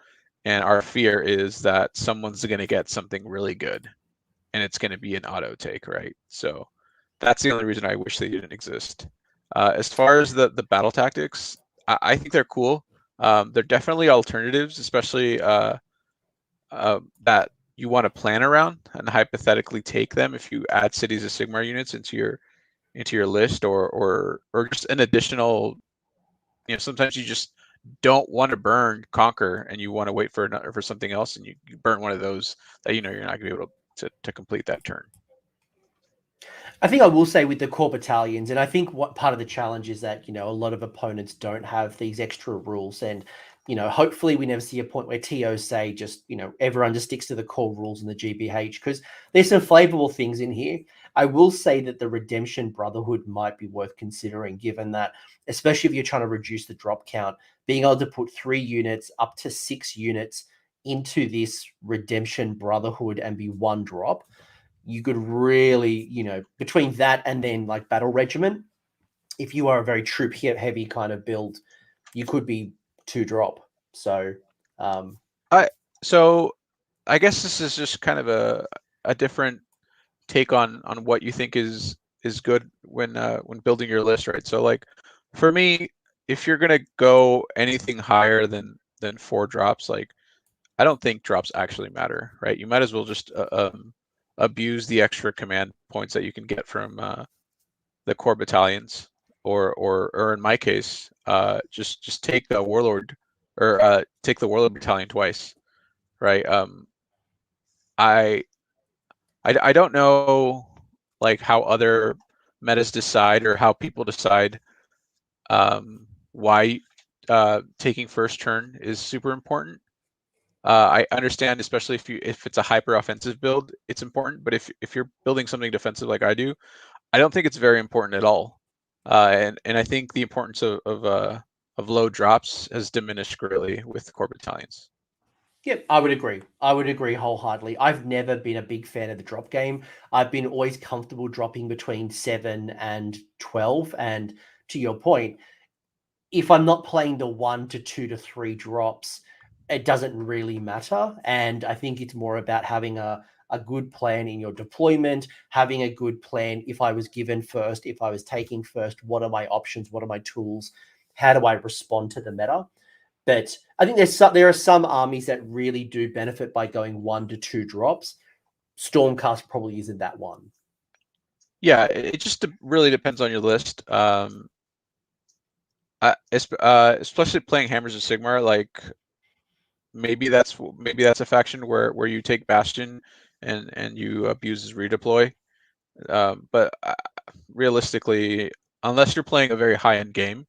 and our fear is that someone's going to get something really good, and it's going to be an auto take, right? So that's the only reason I wish they didn't exist. As far as the battle tactics, I think they're cool. They're definitely alternatives, especially that you want to plan around and hypothetically take them if you add Cities of Sigmar units into your list, or just an additional. Sometimes you just don't want to burn Conquer and you want to wait for something else, and you burn one of those that you're not going to be able to complete that turn. I think I will say with the core battalions, and I think what part of the challenge is that, a lot of opponents don't have these extra rules. And, hopefully we never see a point where TOs say just, everyone just sticks to the core rules in the GBH, because there's some flavorful things in here. I will say that the Redemption Brotherhood might be worth considering, given that, especially if you're trying to reduce the drop count, being able to put 3 units up to 6 units into this Redemption Brotherhood and be 1 drop, you could really, between that and then like Battle Regiment, if you are a very troop heavy kind of build, you could be 2 drop. So, I guess this is just kind of a different take on what you think is good when building your list, right? So like for me, if you're gonna go anything higher than 4 drops, like I don't think drops actually matter, right? You might as well just abuse the extra command points that you can get from the core battalions, or in my case, just take the warlord, or take the warlord battalion twice, right? I don't know like how other metas decide, or how people decide why taking first turn is super important. I understand, especially if it's a hyper offensive build, it's important. But if you're building something defensive like I do, I don't think it's very important at all. And I think the importance of low drops has diminished greatly with core battalions. yep, I would agree. I would agree wholeheartedly. I've never been a big fan of the drop game. I've been always comfortable dropping between 7 and 12. And to your point, if I'm not playing the 1 to 2 to 3 drops, it doesn't really matter. And I think it's more about having a good plan in your deployment, having a good plan. If I was given first, if I was taking first, what are my options? What are my tools? How do I respond to the meta? But I think there are some armies that really do benefit by going 1 to 2 drops. Stormcast probably isn't that one. Yeah, it just really depends on your list. Especially playing Hammers of Sigmar, like maybe that's a faction where you take Bastion and you abuse his redeploy. But realistically, unless you're playing a very high-end game,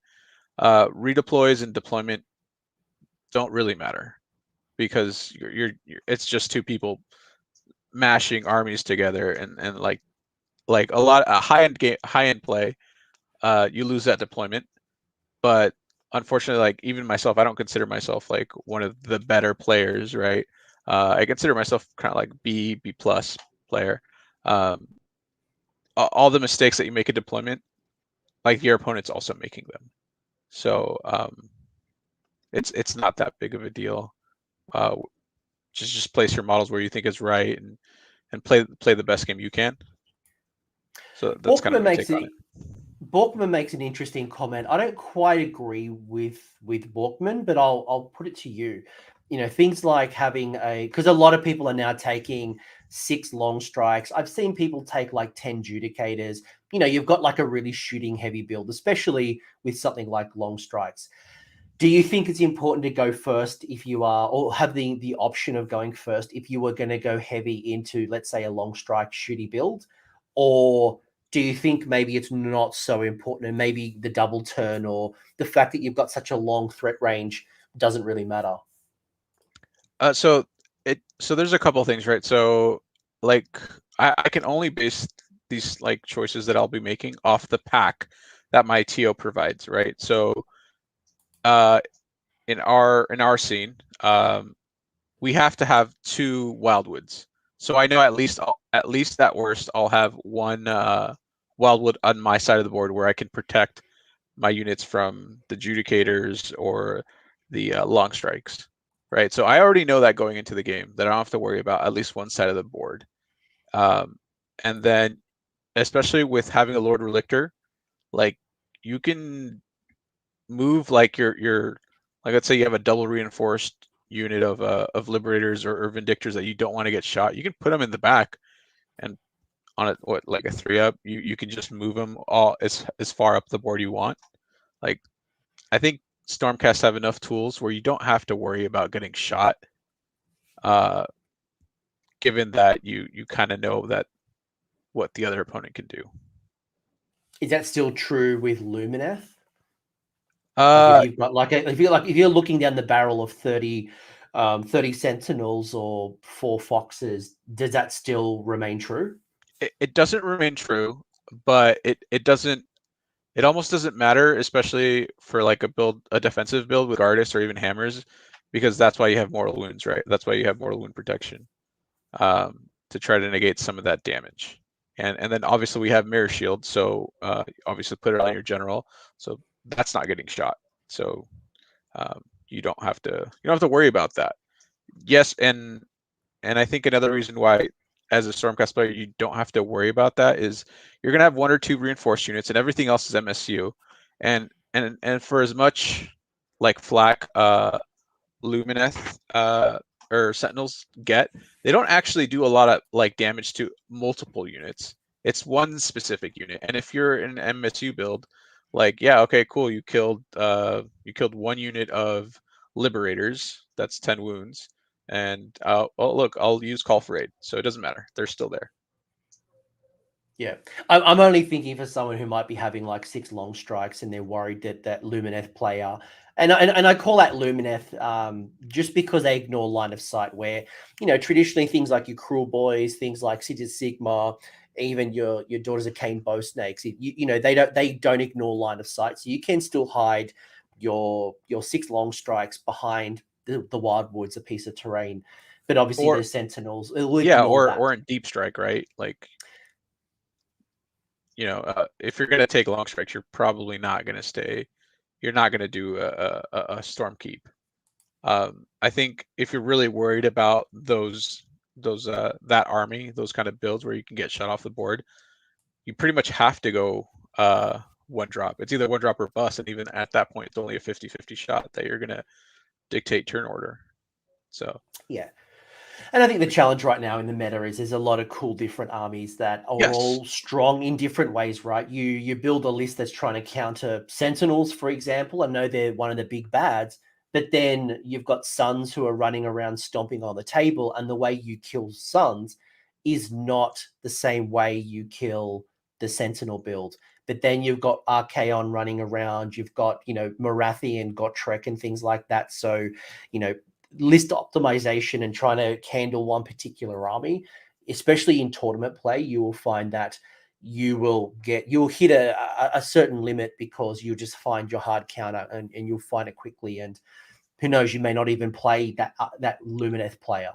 redeploys and deployment don't really matter. because you're it's just two people mashing armies together, and like a lot a high end play, you lose that deployment. But unfortunately, like even myself, I don't consider myself like one of the better players, right? I consider myself kind of like B plus player. Um, all the mistakes that you make in deployment, like your opponent's also making them. So it's not that big of a deal. Uh, just place your models where you think is right, and play the best game you can. So that's kind of my take on it. Borkman makes an interesting comment. I don't quite agree with Borkman, but I'll put it to you. You know, things like having because a lot of people are now taking 6 long strikes. I've seen people take like 10 judicators. You know, you've got like a really shooting heavy build, especially with something like long strikes. Do you think it's important to go first if you are, or have the option of going first if you were going to go heavy into, let's say, a long strike shooty build? Or do you think maybe it's not so important and maybe the double turn or the fact that you've got such a long threat range doesn't really matter? So there's a couple of things, right? So like I can only base these like choices that I'll be making off the pack that my TO provides, right? So in our scene, we have to have 2 wildwoods. So I know at least at worst I'll have 1 wildwood on my side of the board where I can protect my units from the judicators or the long strikes, right? So I already know that going into the game that I don't have to worry about at least one side of the board. And then especially with having a Lord Relictor, like you can move like your like let's say you have a double reinforced unit of liberators or vindictors that you don't want to get shot. You can put them in the back, and on a like a 3-up, you can just move them all as far up the board you want. Like I think Stormcast have enough tools where you don't have to worry about getting shot, given that you kind of know that what the other opponent can do. Is that still true with Lumineth? Like Uh, if you've got if you're looking down the barrel of 30 sentinels or 4 foxes, does that still remain true? it doesn't remain true, but it almost doesn't matter, especially for like a defensive build with Artists or even hammers, because that's why you have mortal wounds, right? That's why you have mortal wound protection, to try to negate some of that damage. And then obviously we have mirror shield, so obviously put it on your general, so that's not getting shot. So you don't have to worry about that. Yes, and I think another reason why, as a Stormcast player, you don't have to worry about that is you're gonna have 1 or 2 reinforced units, and everything else is MSU. And for as much like flack Lumineth or Sentinels get, they don't actually do a lot of like damage to multiple units. It's one specific unit, and if you're in an MSU build, like yeah, okay, cool, you killed 1 unit of Liberators, that's 10 wounds, and oh look, I'll use Call for Aid, so it doesn't matter, they're still there. Yeah, I'm only thinking for someone who might be having like 6 long strikes and they're worried that that Lumineth player, and I call that Lumineth just because they ignore line of sight. Where traditionally things like your Cruel Boys, things like Cities Sigmar, even your Daughters of Cain Bow Snakes, they don't ignore line of sight, so you can still hide your 6 long strikes behind the wildwoods, a piece of terrain. But obviously, Or there's sentinels. It'll yeah, ignore that. or in Deep Strike, right? Like if you're gonna take long strikes, you're probably not gonna stay. You're not gonna do a storm keep. I think if you're really worried about those that army, those kind of builds where you can get shut off the board, you pretty much have to go 1 drop. It's either 1 drop or bust, and even at that point, it's only a 50-50 shot that you're gonna dictate turn order. So Yeah. And I think the challenge right now in the meta is there's a lot of cool different armies that are yes, all strong in different ways, right? You build a list that's trying to counter Sentinels, for example. I know they're one of the big bads, but then you've got Suns who are running around stomping on the table, and the way you kill Suns is not the same way you kill the Sentinel build. But then you've got Archaon running around, you've got, Marathi and Gotrek and things like that. So, you know, list optimization and trying to handle one particular army, especially in tournament play, you will find that you'll hit a certain limit because you'll just find your hard counter and you'll find it quickly. And who knows, you may not even play that Lumineth player.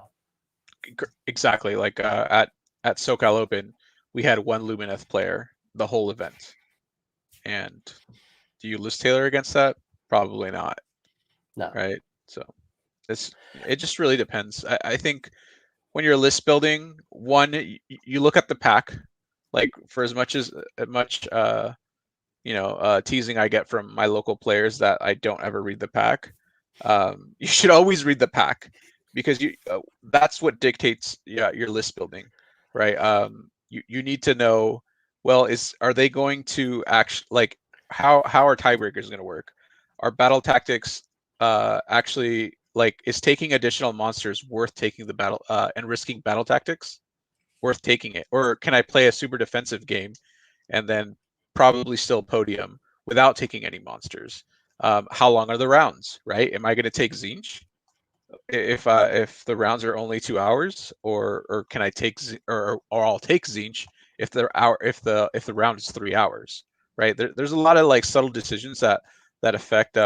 Exactly. Like at SoCal Open, we had one Lumineth player the whole event. And do you list Taylor against that? Probably not. No. Right. So it just really depends. I think when you're list building, one, you look at the pack. Like for as much teasing I get from my local players that I don't ever read the pack, you should always read the pack, because that's what dictates your list building, right? You need to know, well, are they going to actually, like, how are tiebreakers going to work? Are battle tactics actually, like, is taking additional monsters worth taking the battle and risking battle tactics worth taking it? Or can I play a super defensive game and then probably still podium without taking any monsters? How long are the rounds, right? Am I going to take Zinch if the rounds are only 2 hours, or can I take or I'll take Zinch if the round is 3 hours, right? There's a lot of like subtle decisions that affect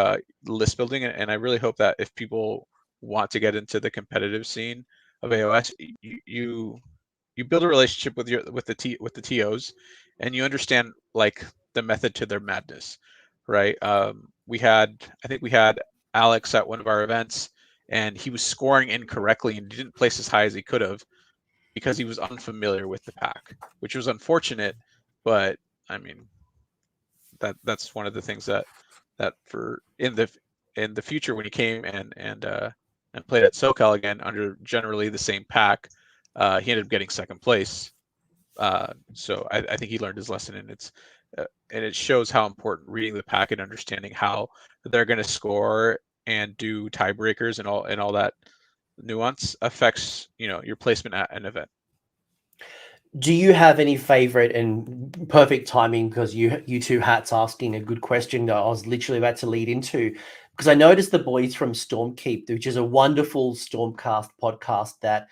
list building, and I really hope that if people want to get into the competitive scene of AOS, you build a relationship with the TOs, and you understand like the method to their madness, right? I think we had Alex at one of our events, and he was scoring incorrectly and didn't place as high as he could have because he was unfamiliar with the pack, which was unfortunate. But I mean, that's one of the things that for in the future, when he came and played at SoCal again under generally the same pack, he ended up getting second place. So I think he learned his lesson, and it shows how important reading the pack and understanding how they're going to score and do tiebreakers and all that nuance affects your placement at an event. Do you have any favorite, and perfect timing because you two hats asking a good question that I was literally about to lead into, because I noticed the boys from Stormkeep, which is a wonderful Stormcast podcast that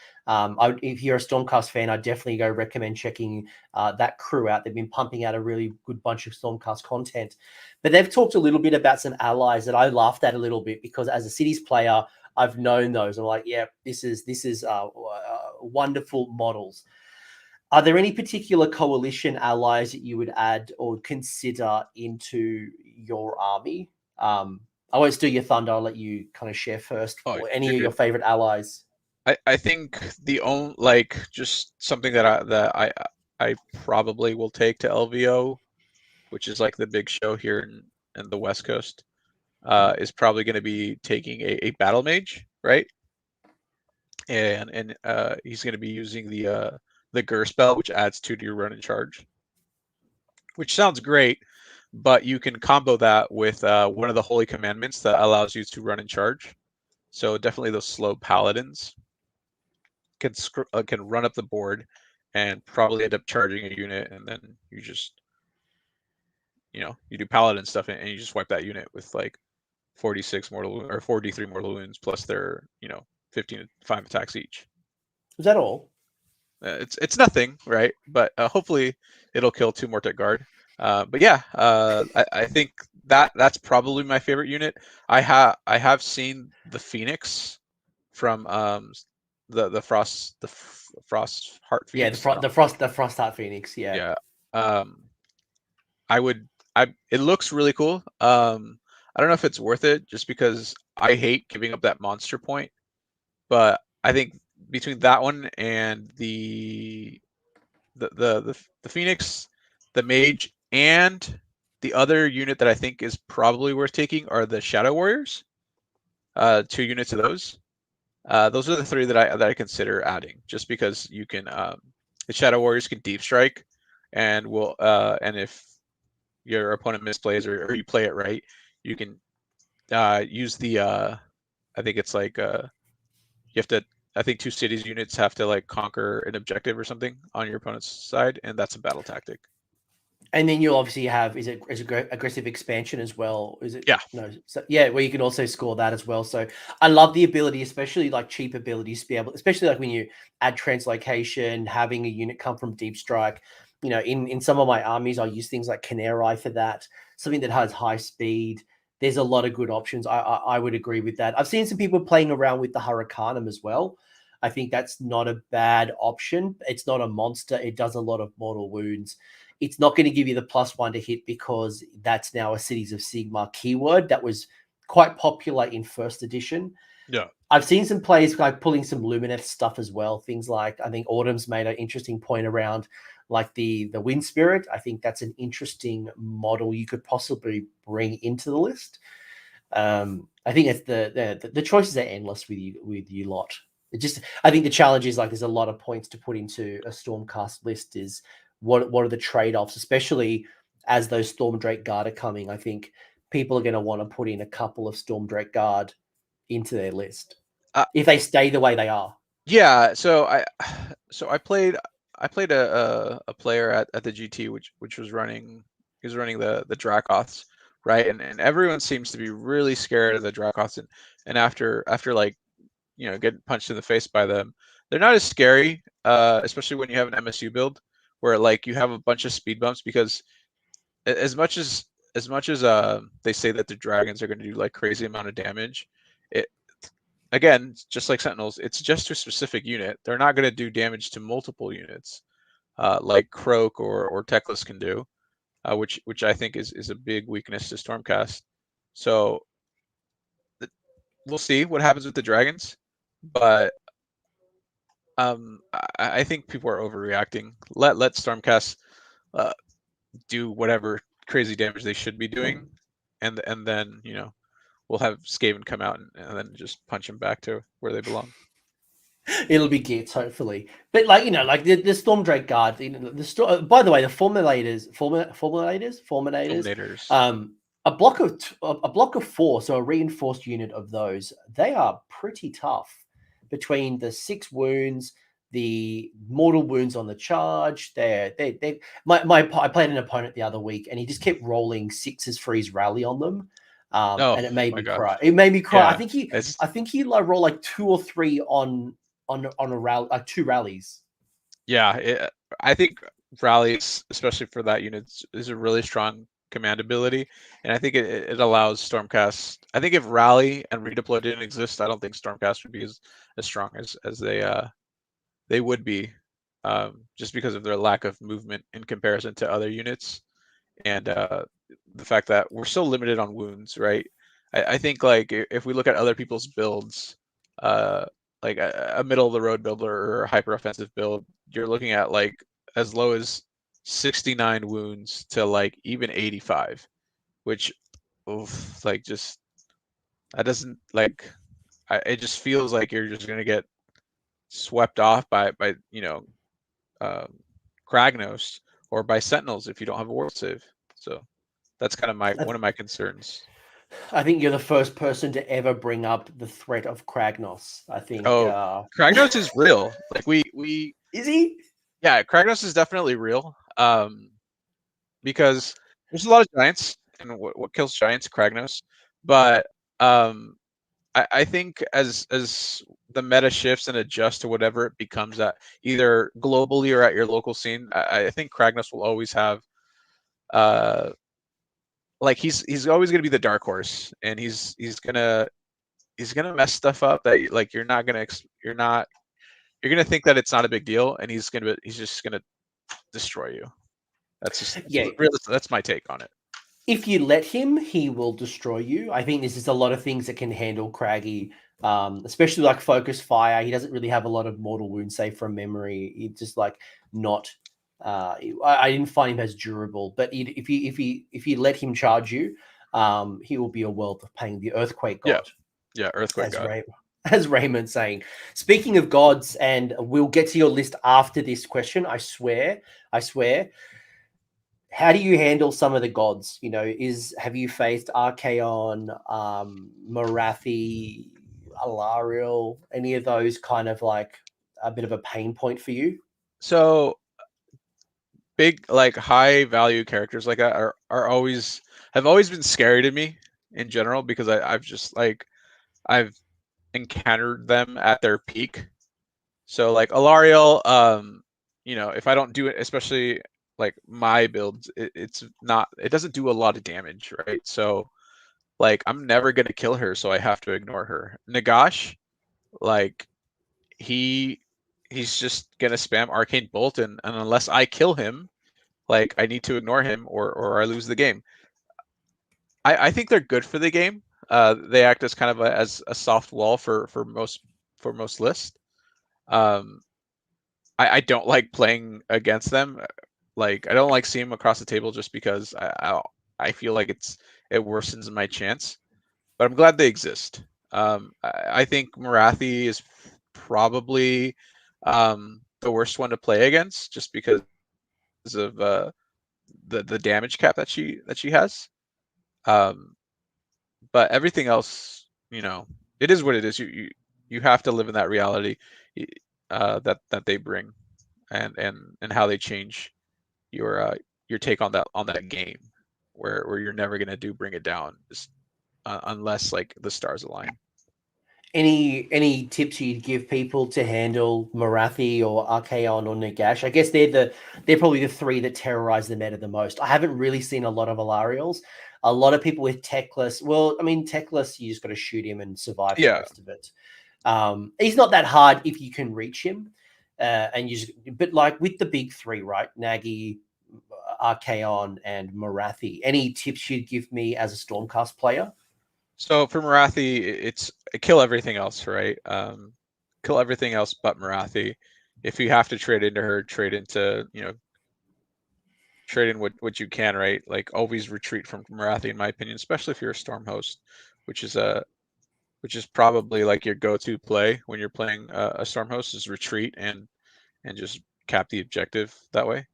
if you're a Stormcast fan, I definitely go recommend checking that crew out. They've been pumping out a really good bunch of Stormcast content, but they've talked a little bit about some allies that I laughed at a little bit, because as a Cities player, I've known those. I'm like, yeah, this is wonderful models. Are there any particular coalition allies that you would add or consider into your army? I won't steal your thunder. I'll let you kind of share first. Or any of your favorite allies? I think the only, just something that I probably will take to LVO, which is like the big show here in the West Coast, is probably going to be taking a battle mage, right? And he's going to be using the Gur spell, which adds 2 to your run and charge, which sounds great, but you can combo that with one of the holy commandments that allows you to run and charge. So definitely those slow paladins can run up the board and probably end up charging a unit, and then you just you do paladin stuff and you just wipe that unit with like 46 mortal or 43 mortal wounds plus their 15 to 5 attacks each. Is that all? It's nothing, right? But hopefully it'll kill 2 Mortet Guard. But yeah, I think that's probably my favorite unit. I have seen the Phoenix from the Frost Heart Phoenix. Yeah, the Frost Heart Phoenix. Yeah. Yeah. It looks really cool. I don't know if it's worth it just because I hate giving up that monster point, but I think between that one and the Phoenix, the Mage, and the other unit that I think is probably worth taking are the Shadow Warriors. 2 units of those. Those are the 3 that I consider adding, just because you can the Shadow Warriors can deep strike, and if your opponent misplays or you play it right, you can use the I think it's like you have to, I think 2 cities units have to like conquer an objective or something on your opponent's side, and that's a battle tactic. And then you'll obviously have is it aggressive expansion as well? Is it Yeah. no? So yeah, where you can also score that as well. So I love the ability, especially like cheap abilities to be able, especially like when you add translocation, having a unit come from deep strike. You know, in some of my armies, I use things like Canary for that, something that has high speed. There's a lot of good options. I would agree with that. I've seen some people playing around with the Hurricanum as well. I think that's not a bad option. It's not a monster. It does a lot of mortal wounds. It's not going to give you the +1 to hit because that's now a Cities of Sigmar keyword that was quite popular in first edition. Yeah. I've seen some plays like pulling some Lumineth stuff as well. Things like I think Autumn's made an interesting point around like the Wind Spirit. I think that's an interesting model you could possibly bring into the list. I think it's the choices are endless with you lot. It just I think the challenge is like there's a lot of points to put into a Stormcast list. Is what are the trade-offs, especially as those Stormdrake Guard are coming. I think people are going to want to put in a couple of Stormdrake Guard into their list if they stay the way they are. Yeah. So I played a player at the GT which was running the Dracoths, right? And everyone seems to be really scared of the Dracoths, and after like getting punched in the face by them, they're not as scary, especially when you have an MSU build where like you have a bunch of speed bumps, because as much as they say that the dragons are going to do like crazy amount of damage, it again, just like Sentinels, it's just to a specific unit. They're not going to do damage to multiple units, like Croak or Teclis can do, which I think is a big weakness to Stormcast. So we'll see what happens with the dragons, but I think people are overreacting. Let Stormcast do whatever crazy damage they should be doing, and then we'll have Skaven come out and then just punch them back to where they belong. It'll be Gits, hopefully. But like like the Stormdrake Guard, by the way, the Fulminators, Fulminators. a block of 4, so a reinforced unit of those, they are pretty tough. Between the 6 wounds, the mortal wounds on the charge, they I played an opponent the other week and he just kept rolling 6s for his rally on them. Oh And it made my me gosh. cry. It made me cry. Yeah. I think he like rolled like 2 or 3 on a rally, like 2 rallies. Yeah, I think rallies, especially for that unit, is a really strong command ability, and I think it allows Stormcast. I think if rally and redeploy didn't exist, I don't think Stormcast would be as strong as they would be, just because of their lack of movement in comparison to other units, and the fact that we're so limited on wounds, right? I think like if we look at other people's builds, uh, like a middle of the road build or a hyper offensive build, you're looking at like as low as 69 wounds to like even 85, which like just that doesn't like it just feels like you're just gonna get swept off by um, Kragnos or by Sentinels if you don't have a world save. So that's kind of one of my concerns. I think you're the first person to ever bring up the threat of Kragnos. I think. Oh, Kragnos is real. Like we Is he? yeah, Kragnos is definitely real. Because there's a lot of giants, and what kills giants, Kragnos. But I think as the meta shifts and adjusts to whatever it becomes at either globally or at your local scene, I think Kragnos will always have like he's always gonna be the dark horse, and he's gonna mess stuff up that like you're gonna think that it's not a big deal, and he's just gonna destroy you. That's just Yeah. that's my take on it. If you let him, he will destroy you. I think there's just a lot of things that can handle Craggy, especially like focus fire. He doesn't really have a lot of mortal wounds, save from memory. He's just like not. I didn't find him as durable, but if you let him charge you, he will be a world of pain. The Earthquake God. Yeah, Earthquake God. As Raymond's saying. Speaking of gods, and we'll get to your list after this question. I swear. How do you handle some of the gods? Have you faced Archaon, Marathi, Alariel, any of those kind of like a bit of a pain point for you? So big like high value characters like that are always have always been scary to me in general, because I've just like I've encountered them at their peak. So like Alariel, you know, if I don't do it, especially like my builds, it doesn't do a lot of damage, right? So like I'm never gonna kill her, so I have to ignore her. Nagash, like he's just gonna spam Arcane Bolt, and unless I kill him, like I need to ignore him or I lose the game. I think they're good for the game. They act as kind of as a soft wall for most lists. Um, I don't like playing against them. Like I don't like seeing them across the table just because I feel like it worsens my chance. But I'm glad they exist. I think Marathi is probably the worst one to play against, just because of the damage cap that she has. Um, but everything else, you know, it is what it is. You have to live in that reality that they bring, and how they change your take on that game, where you're never gonna bring it down, just, unless like the stars align. Any tips you'd give people to handle Marathi or Archaon or Nagash? I guess they're probably the three that terrorize the meta the most. I haven't really seen a lot of Alariels. A lot of people with Techless. Well, I mean, Techless, you just got to shoot him and survive the rest of it. He's not that hard if you can reach him. But like with the big three, right? Nagi, Archaon, and Marathi. Any tips you'd give me as a Stormcast player? So for Marathi, it's kill everything else, right? Kill everything else but Marathi. If you have to trade into her, trade in what you can, right? Like always retreat from Marathi, in my opinion, especially if you're a Storm host, which is probably like your go-to play when you're playing a Storm host, is retreat and just cap the objective that way.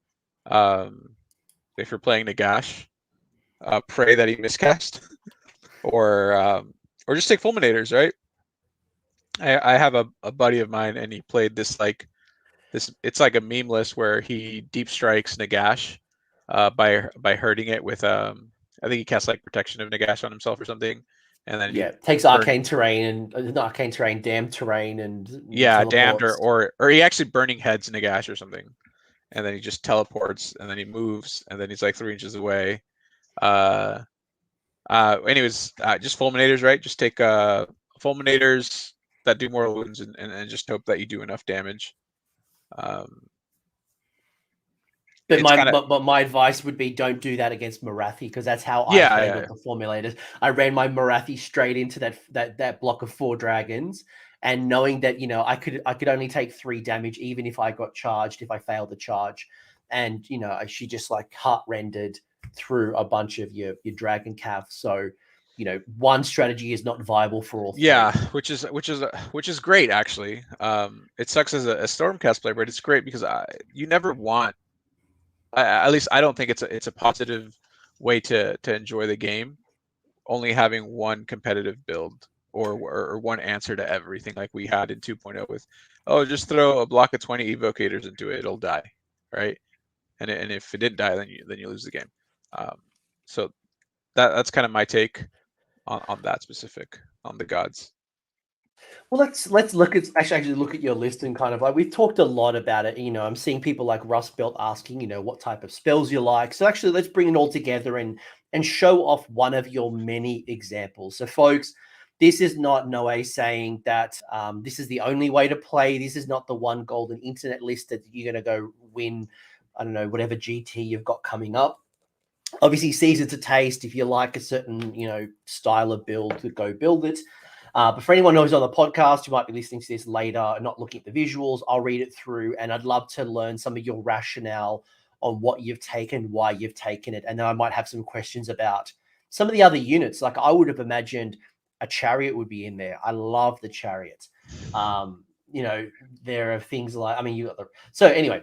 If you're playing Nagash, pray that he miscast. or just take fulminators, right? I have a buddy of mine, and he played this. It's like a meme list where he deep strikes Nagash by hurting it with I think he casts like protection of Nagash on himself or something, and then he takes arcane terrain and not arcane terrain, damned terrain, and damned teleports. or he actually burning heads Nagash or something, and then he just teleports, and then he moves, and then he's like 3 inches away. Anyways, just fulminators, right? Just take fulminators that do more wounds, and just hope that you do enough damage. But my advice would be don't do that against Marathi, because that's how I handled the formulators. I ran my Marathi straight into that block of 4 dragons, and knowing that, you know, I could only take 3 damage even if I got charged, if I failed the charge. And, you know, she just like heart rendered through a bunch of your dragon cav. So, you know, one strategy is not viable for all 3. Yeah, which is great actually. It sucks as a Stormcast player, but it's great because you never want. At least I don't think it's a positive way to enjoy the game, only having one competitive build or one answer to everything, like we had in 2.0 with, just throw a block of 20 evocators into it, it'll die, right? And if it didn't die, then you lose the game. So that's kind of my take on that specific, on the gods. Well, let's look at actually look at your list, and kind of like we've talked a lot about it. You know, I'm seeing people like Rust Belt asking, you know, what type of spells you like. So actually, let's bring it all together and show off one of your many examples. So, folks, this is not Noe saying that this is the only way to play. This is not the one golden internet list that you're going to go win. I don't know, whatever GT you've got coming up. Obviously, season's a taste. If you like a certain, you know, style of build, to go build it. But for anyone who's on the podcast, who might be listening to this later and not looking at the visuals, I'll read it through, and I'd love to learn some of your rationale on what you've taken, why you've taken it. And then I might have some questions about some of the other units. Like I would have imagined a chariot would be in there. I love the chariot. You know, there are things like, I mean, so anyway,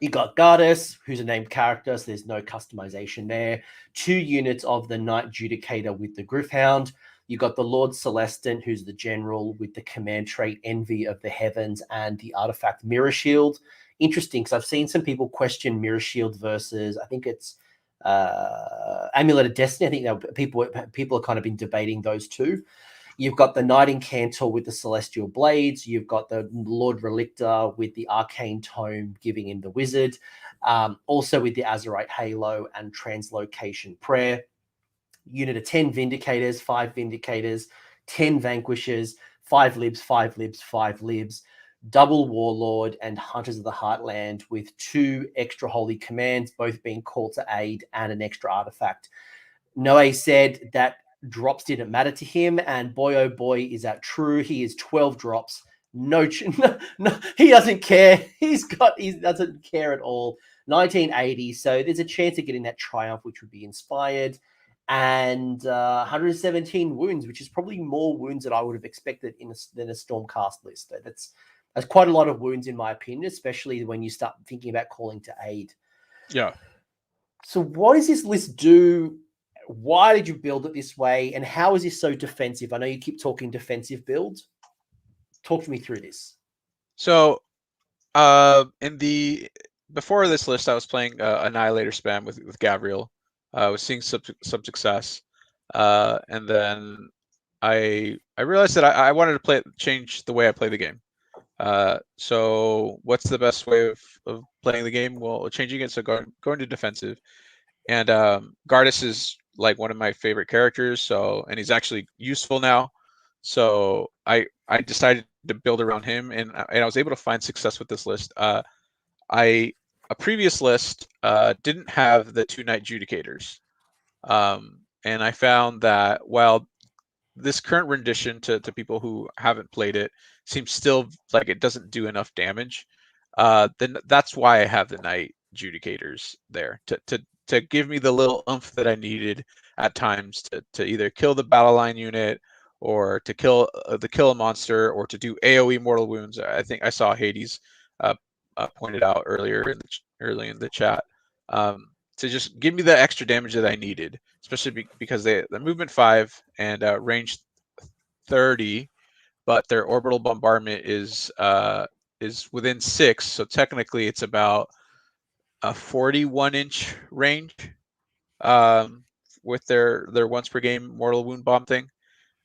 you got Goddess, who's a named character, so there's no customization there. 2 units of the Knight Judicator with the Gryph-hound. You got the Lord Celestin, who's the general with the command trait Envy of the Heavens and the artifact Mirror Shield. interesting because I've seen some people question Mirror Shield versus, I think it's Amulet of Destiny. I think that people have kind of been debating those two. You've got the Knight Incantor with the Celestial Blades. You've got the Lord Relictor with the Arcane Tome giving him the Wizard. Also with the Azerite Halo and Translocation Prayer. Unit of 10 Vindicators, 5 Vindicators, 10 Vanquishers, 5 Libs, 5 Libs, 5 Libs, double Warlord and Hunters of the Heartland with 2 extra holy commands, both being called to aid and an extra artifact. Noe said that drops didn't matter to him, and boy oh boy is that true. He is 12 drops. No, he doesn't care. He doesn't care at all. 1980, so there's a chance of getting that Triumph, which would be inspired, and 117 wounds, which is probably more wounds than I would have expected than a Stormcast list. That's quite a lot of wounds in my opinion, especially when you start thinking about calling to aid. Yeah. So what does this list do? Why did you build it this way? And how is this so defensive? I know you keep talking defensive builds. Talk to me through this. So before this list, I was playing Annihilator spam with Gabriel. I was seeing some success. And then I realized that I wanted to change the way I play the game. So what's the best way of playing the game? Well, changing it, so going to defensive. And Gardas is like one of my favorite characters, and he's actually useful now. So I decided to build around him, and I was able to find success with this list. A previous list didn't have the 2 Knight Judicators, and I found that while this current rendition to people who haven't played it seems still like it doesn't do enough damage, then that's why I have the Knight Judicators there to give me the little oomph that I needed at times to either kill the battle line unit or to kill a monster or to do AoE mortal wounds. I think I saw Hades pointed out early in the chat, to just give me the extra damage that I needed, especially because they're movement 5 and range 30, but their orbital bombardment is within 6, so technically it's about a 41-inch range with their once per game mortal wound bomb thing.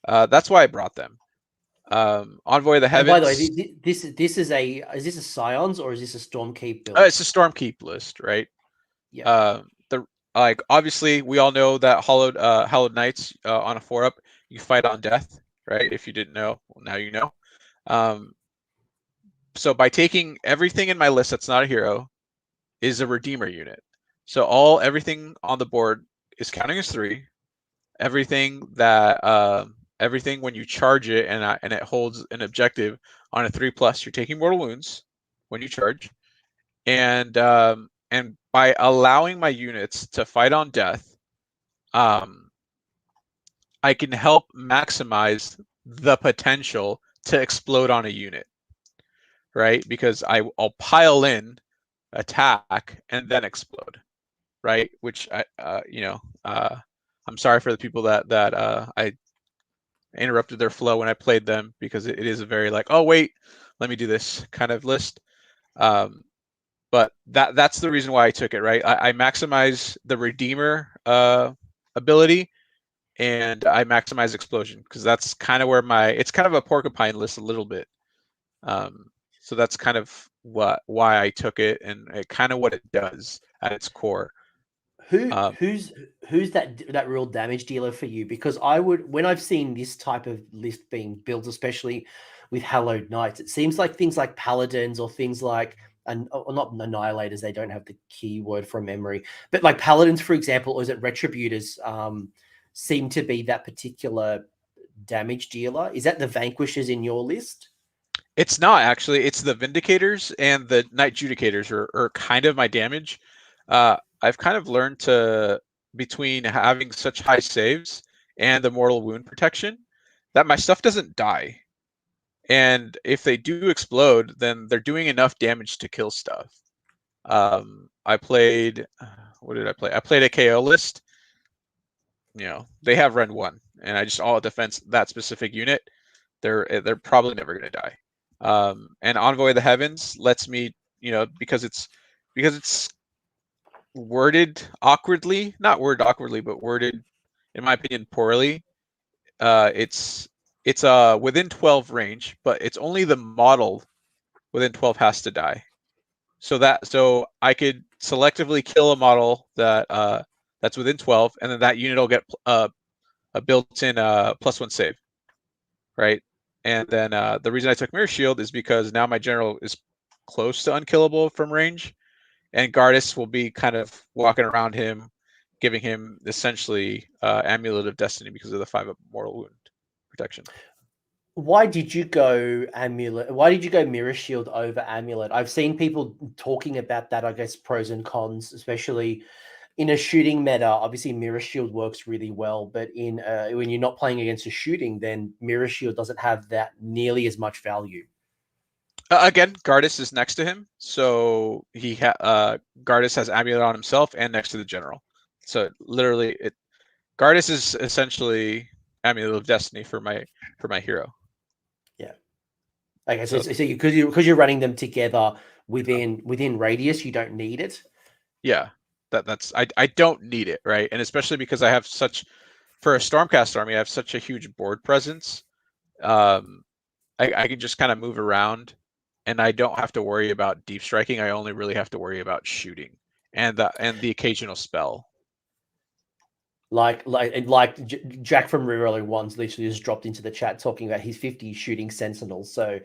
That's why I brought them. Envoy of the Heavens. And by the way, is this a Scions or is this a Stormkeep build? It's a Stormkeep list, right? Yeah. Obviously we all know that Hallowed Knights on a 4-up, you fight on death, right? If you didn't know, well, now you know. So by taking everything in my list that's not a hero is a Redeemer unit. So everything on the board is counting as 3. Everything when you charge it and it holds an objective on a 3+, you're taking mortal wounds when you charge, and by allowing my units to fight on death, I can help maximize the potential to explode on a unit, right? Because I'll pile in attack and then explode, right? Which I'm sorry for the people that I interrupted their flow when I played them, because it is a very like, oh wait, let me do this kind of list. But that's the reason why I took it, right? I maximize the Redeemer ability, and I maximize explosion, because that's kind of where it's kind of a porcupine list a little bit. So that's kind of why I took it, and kind of what it does at its core. Who's that real damage dealer for you? Because when I've seen this type of list being built, especially with Hallowed Knights, it seems like things like Paladins or things like, or not Annihilators, they don't have the keyword from memory, but like Paladins, for example, or is it Retributors, seem to be that particular damage dealer. Is that the Vanquishers in your list? It's not, actually. It's the Vindicators and the Knight Judicators are kind of my damage. I've kind of learned between having such high saves and the mortal wound protection, that my stuff doesn't die. And if they do explode, then they're doing enough damage to kill stuff. I played, what did I play? I played a KO list. They have run 1, and I just all defense that specific unit. They're probably never going to die. And Envoy of the Heavens lets me because it's worded awkwardly, not worded awkwardly, but worded, in my opinion, poorly. It's within 12 range, but it's only the model within 12 has to die. So I could selectively kill a model that's within 12, and then that unit will get a built-in +1 save, right? And then the reason I took Mirror Shield is because now my general is close to unkillable from range, and Gardas will be kind of walking around him, giving him essentially Amulet of Destiny because of the 5 mortal wound protection. Why did you go Amulet? Why did you go Mirror Shield over Amulet? I've seen people talking about that, I guess, pros and cons, especially in a shooting meta. Obviously, Mirror Shield works really well, but in when you're not playing against a shooting, then Mirror Shield doesn't have that nearly as much value. Again, Gardas is next to him, so Gardas has Amulet on himself and next to the general. So literally, Gardas is essentially Amulet of Destiny for my hero. Yeah. Okay, so because you're running them together within radius, you don't need it. Yeah, I don't need it, right? And especially because I have for a Stormcast army, I have such a huge board presence. I can just kind of move around, and I don't have to worry about deep striking. I only really have to worry about shooting and the occasional spell. Like Jack from Rerolling Ones literally just dropped into the chat talking about his 50 shooting sentinels. So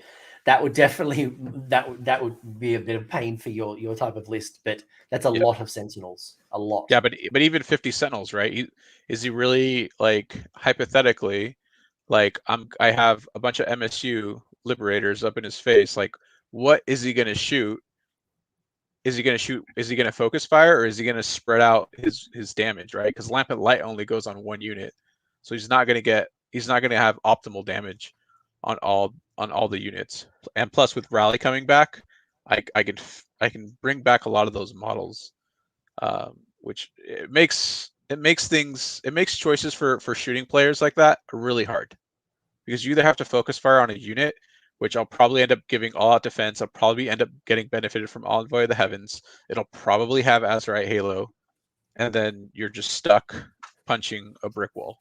that would definitely that would be a bit of pain for your type of list. But that's a lot of sentinels, a lot. Yeah, but even 50 sentinels, right? Is he really, like, hypothetically, like I have a bunch of MSU liberators up in his face. Like, what is he gonna shoot? Is he going to focus fire, or is he going to spread out his damage, right? Because Lampent Light only goes on one unit, so he's not going to have optimal damage on all the units. And plus, with Rally coming back, I can bring back a lot of those models, which it makes choices for shooting players like that really hard, because you either have to focus fire on a unit, which I'll probably end up giving all out defense. I'll probably end up getting benefited from Envoy of the Heavens. It'll probably have Azerite Halo, and then you're just stuck punching a brick wall.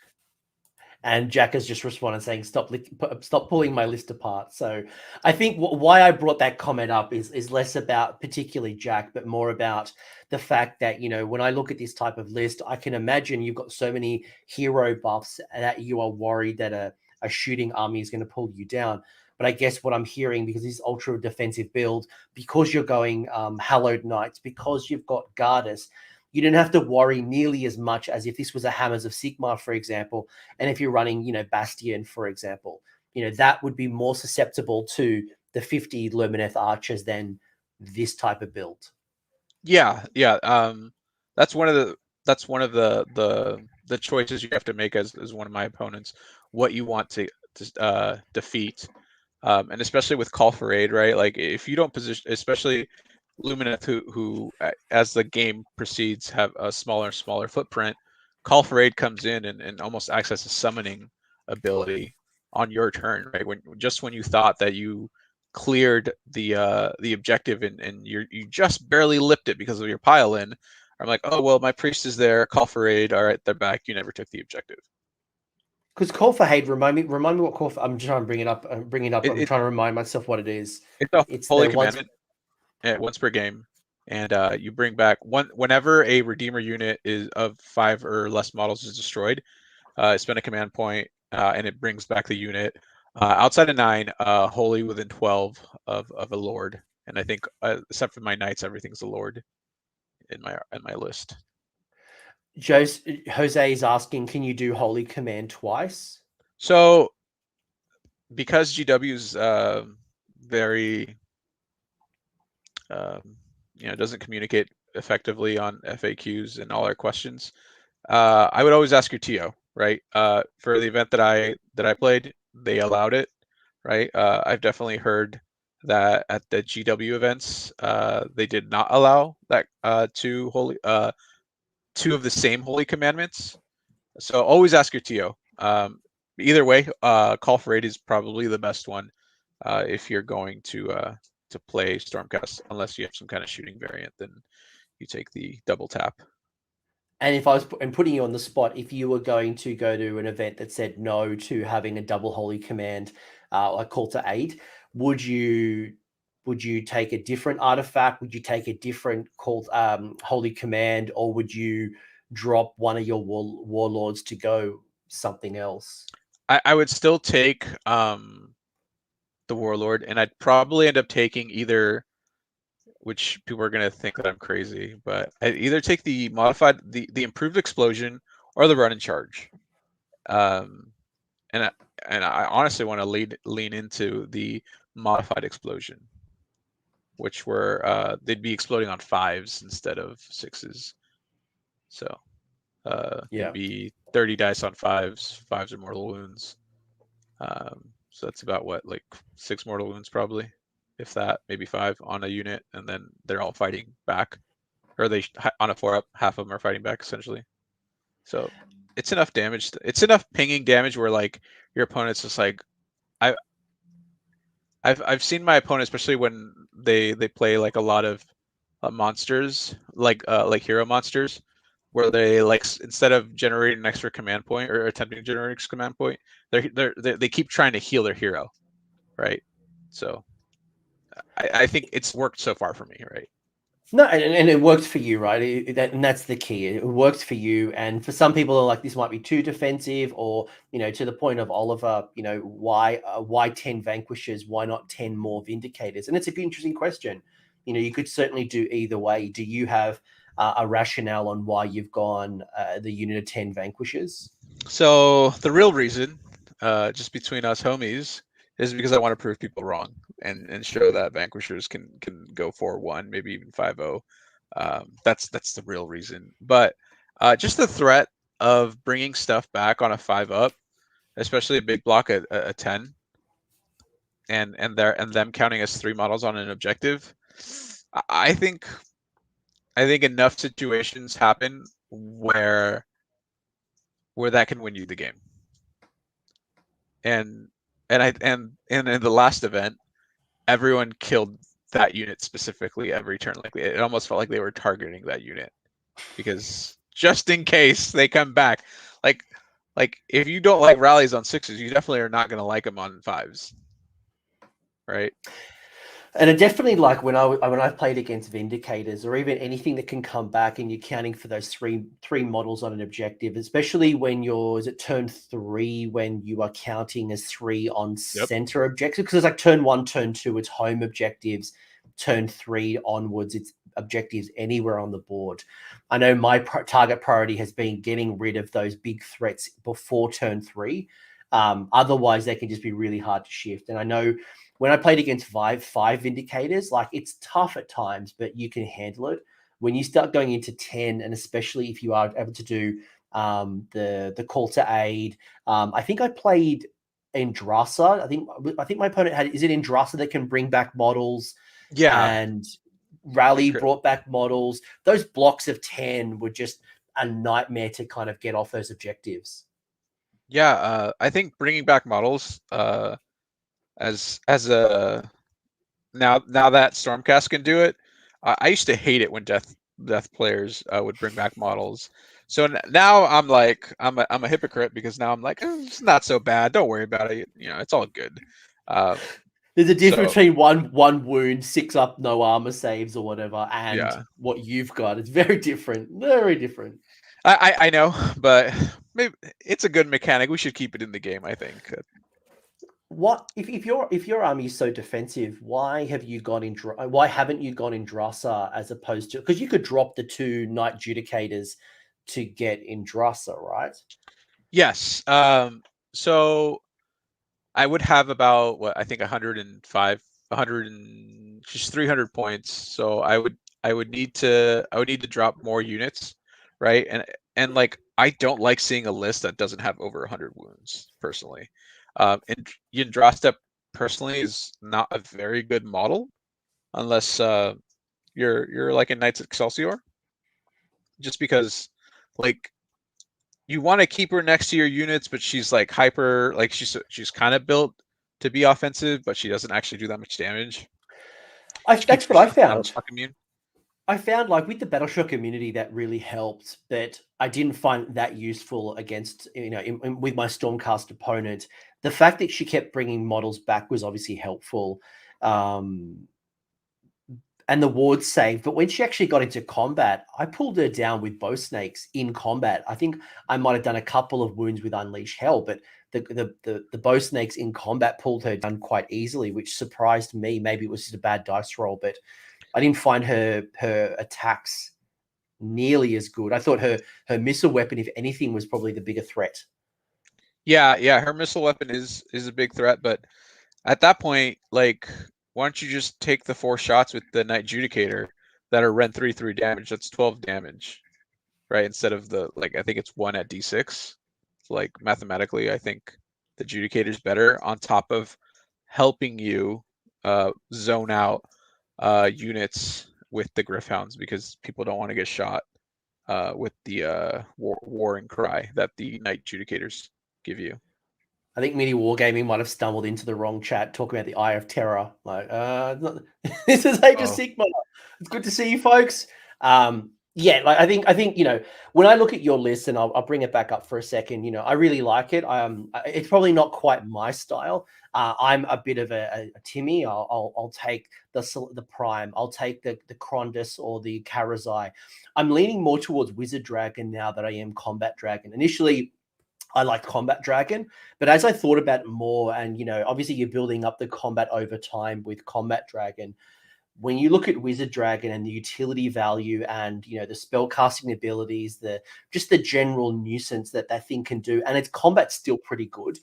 And Jack has just responded saying, stop pulling my list apart. So I think why I brought that comment up is less about particularly Jack, but more about the fact that, when I look at this type of list, I can imagine you've got so many hero buffs that you are worried that a shooting army is going to pull you down. But I guess what I'm hearing, because this ultra defensive build, because you're going Hallowed Knights, because you've got Gardas, you don't have to worry nearly as much as if this was a Hammers of Sigmar, for example. And if you're running, Bastion, for example, that would be more susceptible to the 50 Lumineth archers than this type of build. Yeah. That's one of the choices you have to make as one of my opponents, what you want to defeat. And especially with Call for Aid, right? Like, if you don't position, especially Lumineth, who as the game proceeds have a smaller and smaller footprint, Call for Aid comes in and almost acts as a summoning ability on your turn, right? When you thought that you cleared the objective and you just barely lipped it because of your pile in, I'm like, oh well, my priest is there, Call for Aid, all right, they're back, you never took the objective. Because Call for Aid, remind me what Call for. I'm trying to bring it up. I'm trying to remind myself what it is. It's a holy commandment. Once per game, and you bring back whenever a Redeemer unit is of 5 or less models is destroyed. Spend a command point, and it brings back the unit. Outside of 9, holy within 12 of a lord, and I think except for my knights, everything's a lord in my list. Jose is asking, can you do Holy Command twice? So, because GW's very, doesn't communicate effectively on FAQs and all our questions, I would always ask your TO, right? For the event that I played, they allowed it, right? I've definitely heard that at the GW events, they did not allow that two of the same holy commandments. So always ask your TO. Either way, Call for Aid is probably the best one if you're going to to play Stormcast unless you have some kind of shooting variant. Then you take the double tap. And if I was putting you on the spot, if you were going to go to an event that said no to having a double holy command, a call to aid, would you take a different artifact? Would you take a different call holy command, or would you drop one of your warlords to go something else? I would still take the warlord, and I'd probably end up taking either, which people are going to think that I'm crazy, but I'd either take the modified, the improved explosion, or the run and charge. And I honestly want to lean into the modified explosion, which were they'd be exploding on 5s instead of 6s. So it'd be 30 dice on 5s. 5s are mortal wounds. So that's about what, like 6 mortal wounds probably, if that, maybe 5 on a unit, and then they're all fighting back, or they on a 4-up, half of them are fighting back essentially. So it's enough damage. It's enough pinging damage where like your opponent's just like, I've seen my opponent, especially when they play like a lot of monsters, like hero monsters, where they like instead of generating an extra command point or attempting to generate an extra command point, they keep trying to heal their hero, right? So I think it's worked so far for me, right? No, and it works for you, right? And that's the key. It works for you. And for some people, are like, this might be too defensive, or to the point of Oliver, why 10 vanquishers? Why not 10 more vindicators? And it's an interesting question. You could certainly do either way. Do you have a rationale on why you've gone the unit of 10 vanquishers? So the real reason, just between us homies, is because I want to prove people wrong and show that vanquishers can go 4-1, maybe even 5-0. That's the real reason. But just the threat of bringing stuff back on a 5-up, especially a big block at a 10, and them counting as 3 models on an objective, I think enough situations happen where that can win you the game. And in the last event, everyone killed that unit specifically every turn. Like it almost felt like they were targeting that unit, because just in case they come back, like if you don't like rallies on 6s, you definitely are not going to like them on 5s, right? And I definitely like when I've played against vindicators, or even anything that can come back, and you're counting for those three models on an objective, especially when is it turn 3 when you are counting as 3 on center objectives, because it's like turn 1, turn 2, it's home objectives, turn 3 onwards, it's objectives anywhere on the board. I know my target priority has been getting rid of those big threats before turn 3. Otherwise, they can just be really hard to shift. And I know when I played against 5 vindicators, like it's tough at times, but you can handle it. When you start going into 10, and especially if you are able to do the call to aid, I think I played Indrasa. I think my opponent had, is it Indrasa that can bring back models? Yeah. And Rally brought back models. Those blocks of 10 were just a nightmare to kind of get off those objectives. Yeah, I think bringing back models, as a now that Stormcast can do it, I used to hate it when death players would bring back models. So now I'm like, I'm a hypocrite, because now I'm like, it's not so bad. Don't worry about it. It's all good. There's a difference between one wound, 6 up, no armor saves or whatever, and what you've got. It's very different. Very different. I know, but maybe it's a good mechanic. We should keep it in the game, I think. What if your army is so defensive? Why haven't you gone in Drasa as opposed to, because you could drop the 2 Knight Judicators to get Indrasa, right? Yes. So I would have about, what I think 105, 100 and just 300 points. So I would need to drop more units, right? And like, I don't like seeing a list that doesn't have over 100 wounds personally. And Yndrasta personally is not a very good model unless you're like in Knights Excelsior, just because like you want to keep her next to your units, but she's like hyper, like she's kind of built to be offensive, but she doesn't actually do that much damage. That's what I found. Shock immune. I found like with the battle shock immunity that really helped, but I didn't find that useful against with my Stormcast opponent. The fact that she kept bringing models back was obviously helpful, and the ward save. But when she actually got into combat, I pulled her down with bow snakes in combat. I think I might have done a couple of wounds with Unleash Hell, but the bow snakes in combat pulled her down quite easily, which surprised me. Maybe it was just a bad dice roll, but I didn't find her attacks nearly as good. I thought her missile weapon, if anything, was probably the bigger threat. Yeah, her missile weapon is a big threat, but at that point, like, why don't you just take the 4 shots with the Knight Judicator that are rend 3/3 damage? That's 12 damage, right? Instead of the, like, I think it's 1 at d6. Like, mathematically, I think the Judicator's better on top of helping you zone out units with the Gryph-hounds, because people don't want to get shot with the warring cry that the Knight Judicators give you. I think Mini Wargaming might have stumbled into the wrong chat talking about the Eye of Terror. Like, this is Age of Sigmar. It's good to see you, folks. Yeah, like I think when I look at your list, and I'll bring it back up for a second. I really like it. It's probably not quite my style. I'm a bit of a Timmy. I'll take the Prime. I'll take the Krondus or the Karazai. I'm leaning more towards Wizard Dragon now that I am Combat Dragon. Initially, I liked Combat Dragon, but as I thought about it more, and obviously you're building up the combat over time with Combat Dragon. When you look at Wizard Dragon and the utility value and the spellcasting abilities, just the general nuisance that thing can do, and its combat's still pretty good.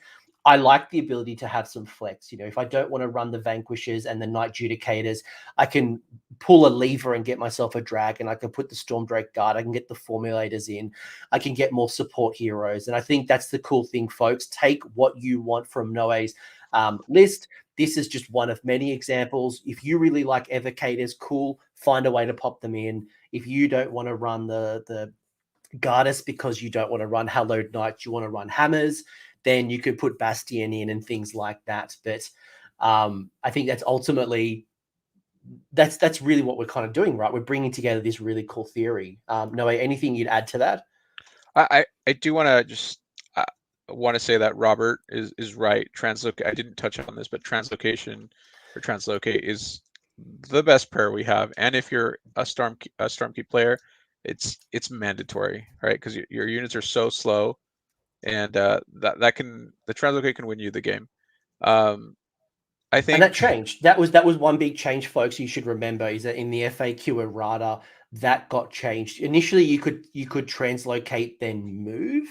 I like the ability to have some flex. If I don't want to run the Vanquishers and the Knight Judicators, I can pull a lever and get myself a dragon. I can put the Stormdrake Guard. I can get the Formulators in. I can get more support heroes. And I think that's the cool thing, folks. Take what you want from Noe's list. This is just one of many examples. If you really like Evocators, cool. Find a way to pop them in. If you don't want to run the Gardas because you don't want to run Hallowed Knights, you want to run Hammers, then you could put Bastion in and things like that. But I think that's ultimately, that's really what we're kind of doing, right? We're bringing together this really cool theory. Noe, anything you'd add to that? I do want to just want to say that Robert is right. Translocate. I didn't touch on this, but translocation or translocate is the best prayer we have. And if you're a Stormkeep player, it's mandatory, right? Because your units are so slow. And the translocate can win you the game. I think, and that changed. That was one big change, folks. You should remember is that in the FAQ errata that got changed. Initially, you could translocate then move.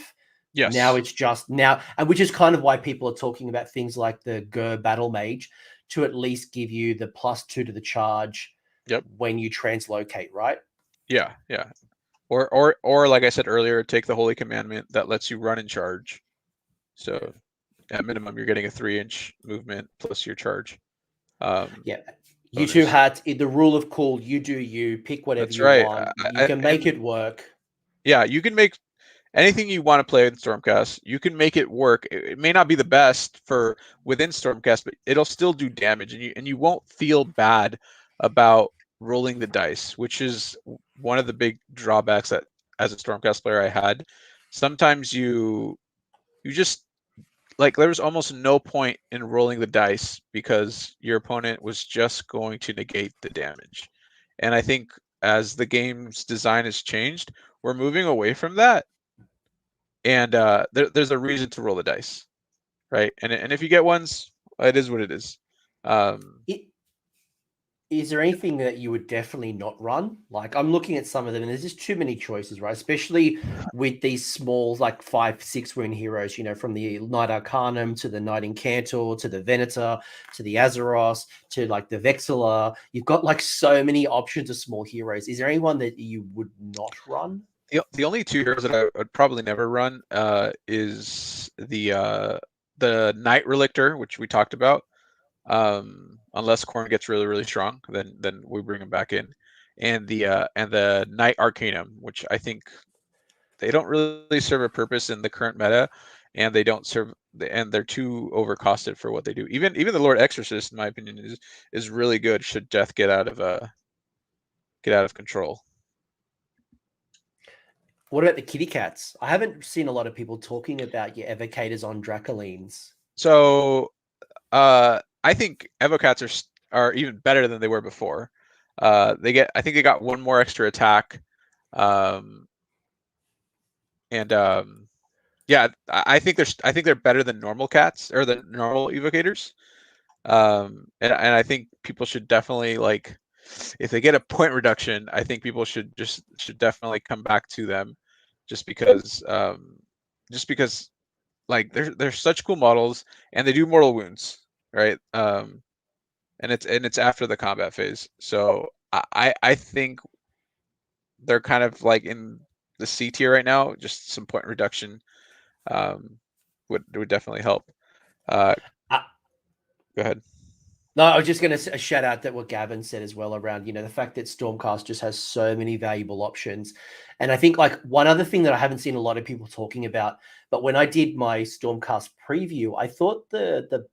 Yes. Now it's just now, and which is kind of why people are talking about things like the Gur Battle Mage to at least give you the +2 to the charge. Yep. When you translocate, right? Yeah. Or like I said earlier, take the Holy Commandment that lets you run and charge. So at minimum, you're getting a 3-inch movement plus your charge. Yeah. You two had the rule of cool. You do you. Pick whatever That's you right. want. You can make it work. Yeah, you can make anything you want to play in Stormcast. You can make it work. It may not be the best for within Stormcast, but it'll still do damage, and you won't feel bad about rolling the dice, which is one of the big drawbacks that as a Stormcast player I had. Sometimes you just, like, there was almost no point in rolling the dice because your opponent was just going to negate the damage. And I think as the game's design has changed, we're moving away from that. And there's a reason to roll the dice, right? And if you get ones, it is what it is. Is there anything that you would definitely not run? Like, I'm looking at some of them, and there's just too many choices, right? Especially with these small, like 5-6 wound heroes, from the Knight Arcanum to the Knight Incantor to the Venator to the Azeroth to like the Vexilla. You've got like so many options of small heroes. Is there anyone that you would not run? The only 2 heroes that I would probably never run is the Knight Relictor, which we talked about. Unless Khorne gets really, really strong, then we bring him back in, and the Knight Arcanum, which I think they don't really serve a purpose in the current meta, and they don't serve, and they're too overcosted for what they do. Even the Lord Exorcist, in my opinion, is really good. Should death get out of control. What about the kitty cats? I haven't seen a lot of people talking about your evocators on Dracolines. So I think Evocats are even better than they were before. I think they got one more extra attack, and yeah, I think they're better than normal cats or the normal evocators. And I think people should definitely, like, if they get a point reduction, I think people should definitely come back to them, just because like they're such cool models, and they do mortal wounds, right? And it's after the combat phase, so I think they're kind of like in the C tier right now. Just some point reduction would definitely help. Go ahead. No, I was just going to shout out that what Gavin said as well around, the fact that Stormcast just has so many valuable options. And I think like one other thing that I haven't seen a lot of people talking about, but when I did my Stormcast preview, I thought the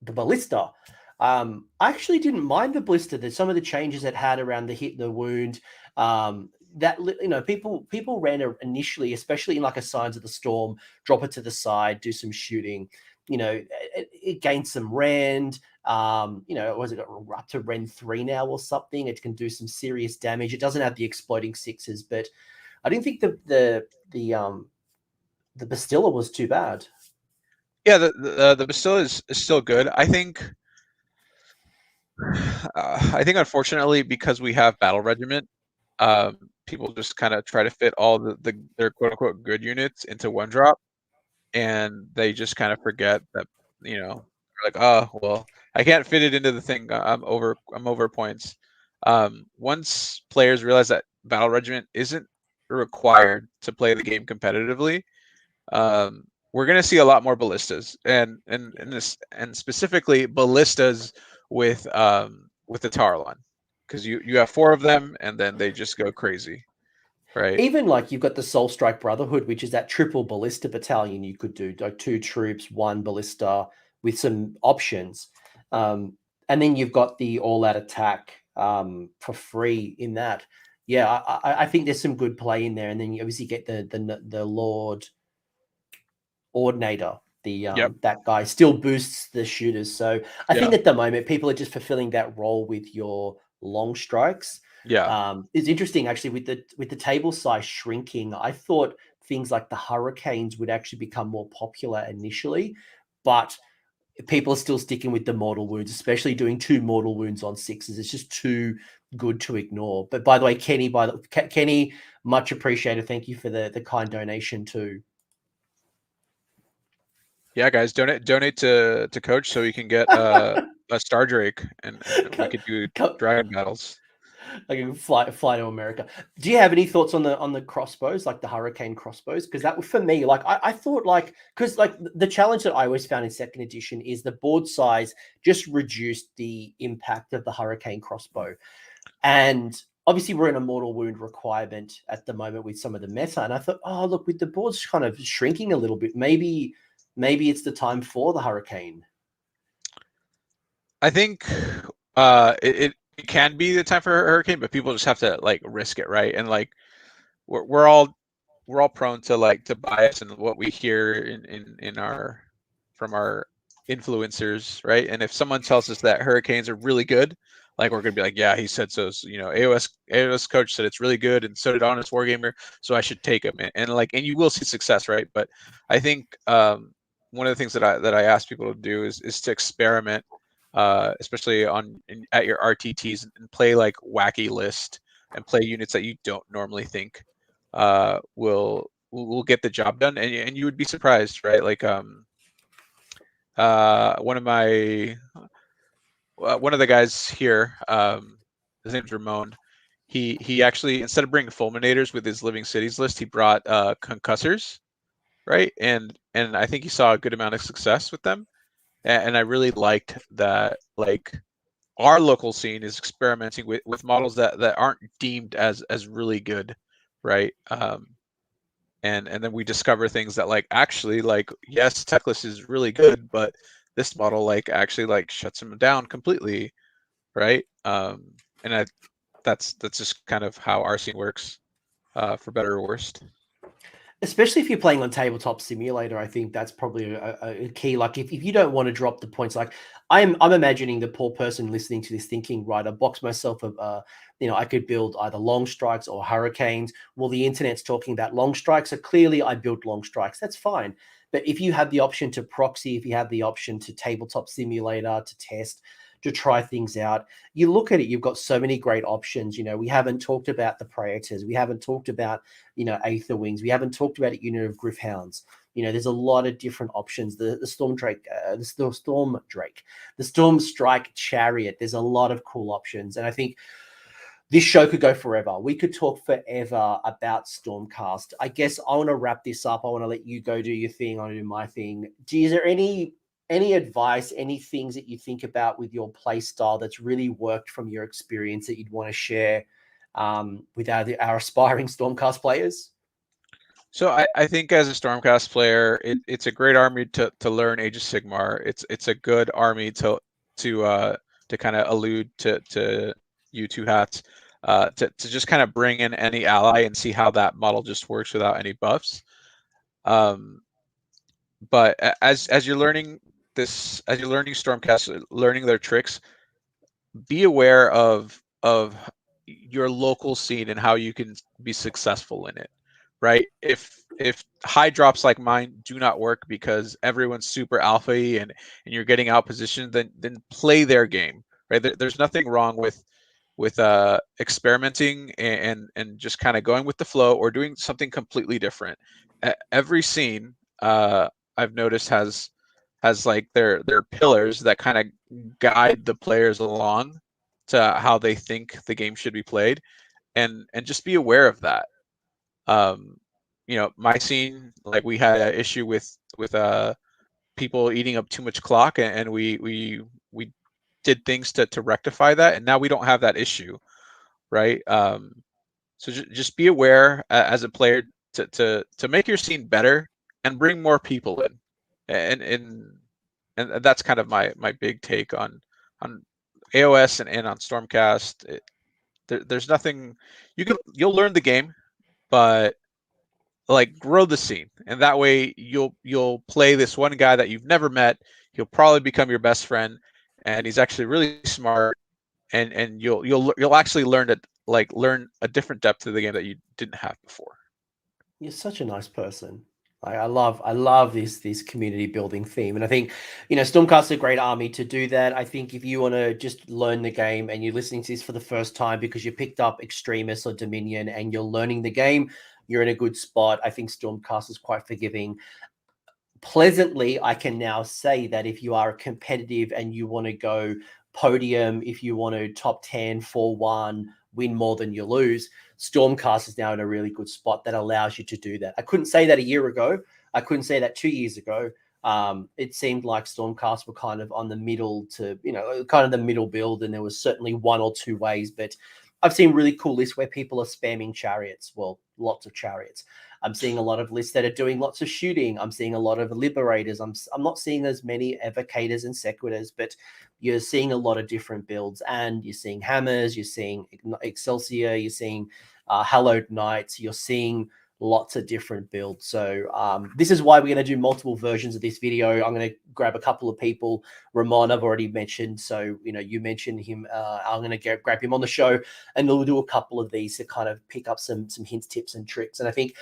ballista, I actually didn't mind the ballista. There's some of the changes it had around the hit and the wound. That people ran initially, especially in like a Signs of the Storm, drop it to the side, do some shooting. It gained some rend. Was it up to rend 3 now or something? It can do some serious damage. It doesn't have the exploding sixes, but I didn't think the Bastilla was too bad. Yeah, the Bastilla is still good. I think unfortunately, because we have Battle Regiment, people just kind of try to fit all their quote unquote good units into one drop, and they just kind of forget that, they're like, oh well, I can't fit it into the thing. I'm over points. Once players realize that Battle Regiment isn't required to play the game competitively, we're going to see a lot more ballistas, and specifically ballistas with the Tarlon, because you have 4 of them, and then they just go crazy, right? Even like you've got the Soul Strike Brotherhood, which is that triple ballista battalion you could do, like 2 troops, 1 ballista with some options. And then you've got the all-out attack for free in that. Yeah, I think there's some good play in there. And then you obviously get the Lord Ordinator. Yep. That guy still boosts the shooters. So I think Yeah. at the moment people are just fulfilling that role with your long strikes. Yeah. It's interesting actually with the table size shrinking. I thought things like the hurricanes would actually become more popular initially, but people are still sticking with the mortal wounds, especially doing 2 mortal wounds on 6s. It's just too good to ignore. But by the way, Kenny, much appreciated. Thank you for the kind donation too. Yeah, guys, donate to Coach so we can get a Star Drake, and we could do dragon battles. I can fly to America. Do you have any thoughts on the crossbows, like the hurricane crossbows? Because that for me, like I thought, like, because like the challenge that I always found in second edition is the board size just reduced the impact of the hurricane crossbow, and obviously we're in a mortal wound requirement at the moment with some of the meta, and I thought, oh look, with the boards kind of shrinking a little bit, maybe it's the time for the hurricane. I think it can be the time for a hurricane, but people just have to like risk it, right? And like we're all prone to like to bias and what we hear in our from our influencers, right? And if someone tells us that hurricanes are really good, like we're gonna be like, yeah, he said so. AOS coach said it's really good, and so did Honest Wargamer, so I should take him. And you will see success, right? But I think one of the things that I ask people to do is to experiment, especially at your RTTs, and play like wacky list and play units that you don't normally think will get the job done, and you would be surprised, right? Like one of the guys here, his name's Ramon. He actually, instead of bringing fulminators with his living cities list, he brought concussors, right? And I think he saw a good amount of success with them, and I really liked that. Like our local scene is experimenting with models that aren't deemed as really good, right? and then we discover things that like actually like yes, Teclis is really good, but this model like actually like shuts him down completely, right? And that's just kind of how our scene works, for better or worse. Especially if you're playing on tabletop simulator, I think that's probably a key. Like if you don't want to drop the points, like I'm imagining the poor person listening to this thinking, right, I box myself I could build either long strikes or hurricanes. Well, the internet's talking about long strikes, so clearly I built long strikes. That's fine. But if you have the option to proxy, if you have the option to tabletop simulator, to test, to try things out, you look at it, you've got so many great options. We haven't talked about the Praetors. We haven't talked about Aether Wings. We haven't talked about a unit of Gryph-hounds. There's a lot of different options. The Storm Drake, the Storm Strike Chariot. There's a lot of cool options. And I think this show could go forever. We could talk forever about Stormcast. I guess I want to wrap this up. I want to let you go do your thing. I want to do my thing. Is there any advice, any things that you think about with your play style that's really worked from your experience that you'd want to share with our aspiring Stormcast players? So I think as a Stormcast player, it's a great army to learn Age of Sigmar. It's a good army to kind of allude to you two hats, to just kind of bring in any ally and see how that model just works without any buffs. But as you're learning this, as you're learning Stormcast, learning their tricks, be aware of your local scene and how you can be successful in it, right? If high drops like mine do not work because everyone's super alpha-y and you're getting out positioned, then play their game, right? There's nothing wrong with experimenting and just kind of going with the flow or doing something completely different. Every scene, I've noticed has like their pillars that kind of guide the players along to how they think the game should be played, and just be aware of that. My scene, like we had an issue with people eating up too much clock, and we did things to rectify that, and now we don't have that issue, right? So just be aware as a player to make your scene better and bring more people in, and that's kind of my big take on AOS and on Stormcast. There's nothing you'll learn the game, but like grow the scene, and that way you'll play this one guy that you've never met. He'll probably become your best friend, and he's actually really smart, and you'll actually learn a different depth to the game that you didn't have before. You're such a nice person. I love this community building theme, and I think Stormcast is a great army to do that. I think if you want to just learn the game and you're listening to this for the first time because you picked up Extremis or Dominion and you're learning the game, you're in a good spot. I think Stormcast is quite forgiving. Pleasantly, I can now say that if you are competitive and you want to go podium, if you want to top 10, 4-1, win more than you lose, Stormcast is now in a really good spot that allows you to do that. I couldn't say that a year ago. I couldn't say that 2 years ago. It seemed like Stormcast were kind of on the middle to, kind of the middle build, and there was certainly one or two ways, but I've seen really cool lists where people are spamming chariots. Well, lots of chariots. I'm seeing a lot of lists that are doing lots of shooting. I'm seeing a lot of liberators. I'm not seeing as many evocators and sequitors, but you're seeing a lot of different builds, and you're seeing hammers, you're seeing Excelsior, you're seeing Hallowed Knights, you're seeing lots of different builds. So this is why we're going to do multiple versions of this video. I'm going to grab a couple of people. Ramon, I've already mentioned. So, you mentioned him. I'm going to grab him on the show, and we'll do a couple of these to kind of pick up some hints, tips, and tricks. And I think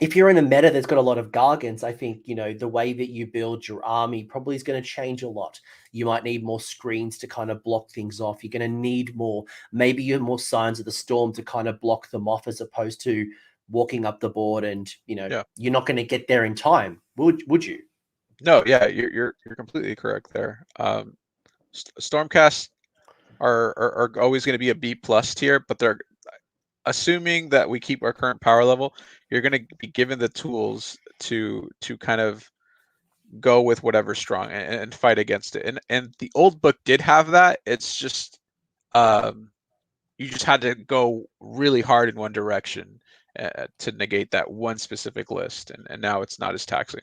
if you're in a meta that's got a lot of Gargants, I think, the way that you build your army probably is going to change a lot. You might need more screens to kind of block things off. You're going to need maybe you have more Signs of the Storm to kind of block them off, as opposed to walking up the board and, you're not going to get there in time. Would you? No, yeah, you're completely correct there. Stormcast are always going to be a B+ tier, but they're assuming that we keep our current power level. You're going to be given the tools to kind of go with whatever's strong and fight against it. And the old book did have that. It's just you just had to go really hard in one direction, to negate that one specific list, and now it's not as taxing.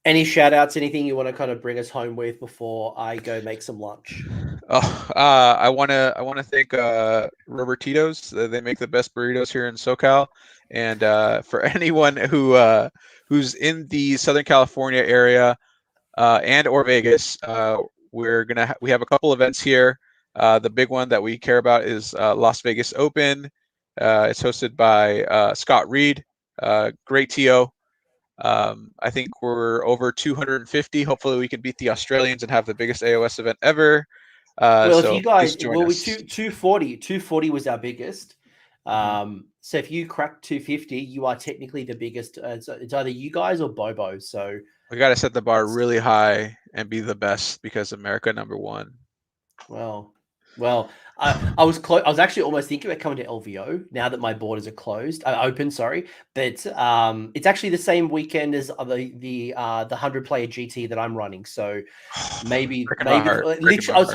Any shout outs, anything you want to kind of bring us home with before I go make some lunch? Oh, I want to thank Robertitos. They make the best burritos here in SoCal, and for anyone who's in the Southern California area and or Vegas, we have a couple events here. The big one that we care about is Las Vegas Open. It's hosted by Scott Reed, great TO. I think we're over 250. Hopefully we can beat the Australians and have the biggest AOS event ever. Well, so if you guys, just join us. 240 was our biggest. So if you crack 250, you are technically the biggest. It's either you guys or Bobo. So we got to set the bar really high and be the best, because America #1. Well, I was actually almost thinking about coming to LVO now that my borders are closed, open. Sorry, but it's actually the same weekend as the 100-player GT that I'm running. So maybe literally, I was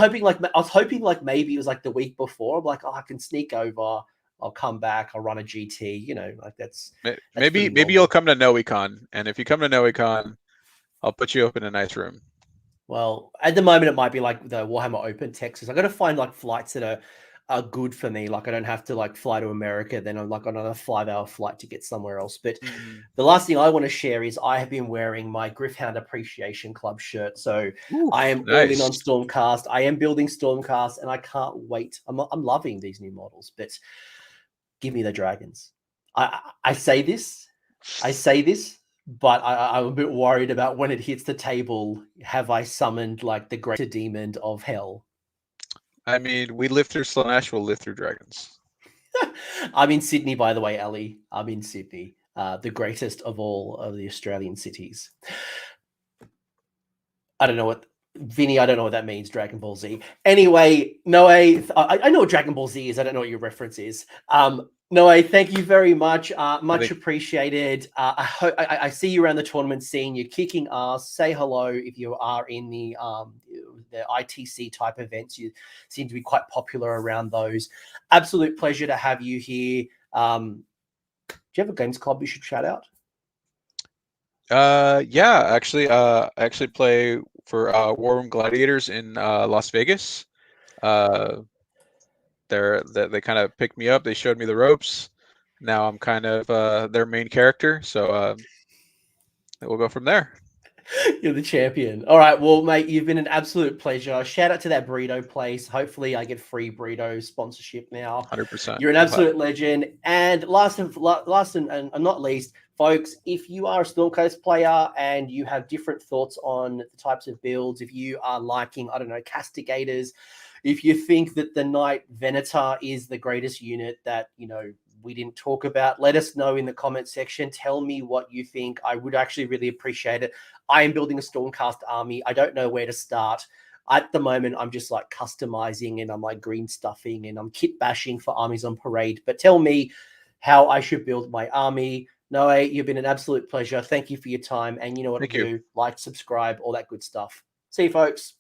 hoping like maybe it was like the week before. I'm like, oh, I can sneak over. I'll come back. I'll run a GT. You know, like that's maybe you'll come to Noe Aqino, and if you come to Noe Aqino, I'll put you up in a nice room. Well, at the moment, it might be like the Warhammer Open Texas. I got to find like flights that are good for me. Like I don't have to like fly to America. Then I'm like on another 5-hour flight to get somewhere else. But the last thing I want to share is I have been wearing my Griffhound Appreciation Club shirt. So I am all in on Stormcast. I am building Stormcast, and I can't wait. I'm loving these new models. But give me the dragons. I say this. But I'm a bit worried about when it hits the table. Have I summoned like the greater demon of hell? I mean, we live through Slanesh, we'll live through dragons. I'm in Sydney, by the way, Ali. I'm in Sydney, the greatest of all of the Australian cities. I don't know what, Vinny, I don't know what that means, Dragon Ball Z. Anyway, Noe, I know what Dragon Ball Z is. I don't know what your reference is. Noe, thank you very much. Much appreciated. I see you around the tournament scene. You're kicking ass. Say hello if you are in the ITC type events. You seem to be quite popular around those. Absolute pleasure to have you here. Do you have a games club you should shout out? Yeah, actually, I actually play for War Room Gladiators in Las Vegas. They kind of picked me up. They showed me the ropes. Now I'm kind of their main character. So we'll go from there. You're the champion. All right. Well, mate, you've been an absolute pleasure. Shout out to that burrito place. Hopefully I get free burrito sponsorship now. 100%. You're an absolute legend. And last and not least, folks, if you are a Stormcast player and you have different thoughts on the types of builds, if you are liking, I don't know, castigators, if you think that the Knight Venator is the greatest unit that, you know, we didn't talk about, let us know in the comment section. Tell me what you think. I would actually really appreciate it. I am building a Stormcast army. I don't know where to start. At the moment, I'm just like customizing and I'm like green stuffing and I'm kit bashing for armies on parade. But tell me how I should build my army. Noe, you've been an absolute pleasure. Thank you for your time. And you know what to do. Like, subscribe, all that good stuff. See you, folks.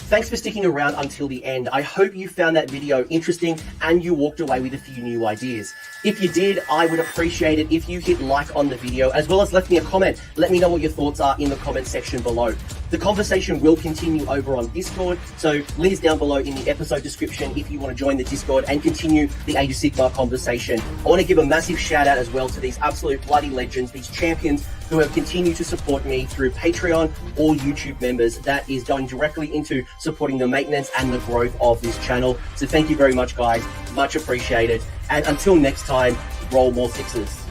Thanks for sticking around until the end. I hope you found that video interesting and you walked away with a few new ideas. If you did, I would appreciate it if you hit like on the video, as well as left me a comment. Let me know what your thoughts are in the comment section below. The conversation will continue over on Discord, so links down below in the episode description if you want to join the Discord and continue the Age of Sigmar conversation. I want to give a massive shout out as well to these absolute bloody legends, these champions who have continued to support me through Patreon or YouTube members. That is going directly into supporting the maintenance and the growth of this channel. So thank you very much, guys. Much appreciated. And until next time, roll more sixes.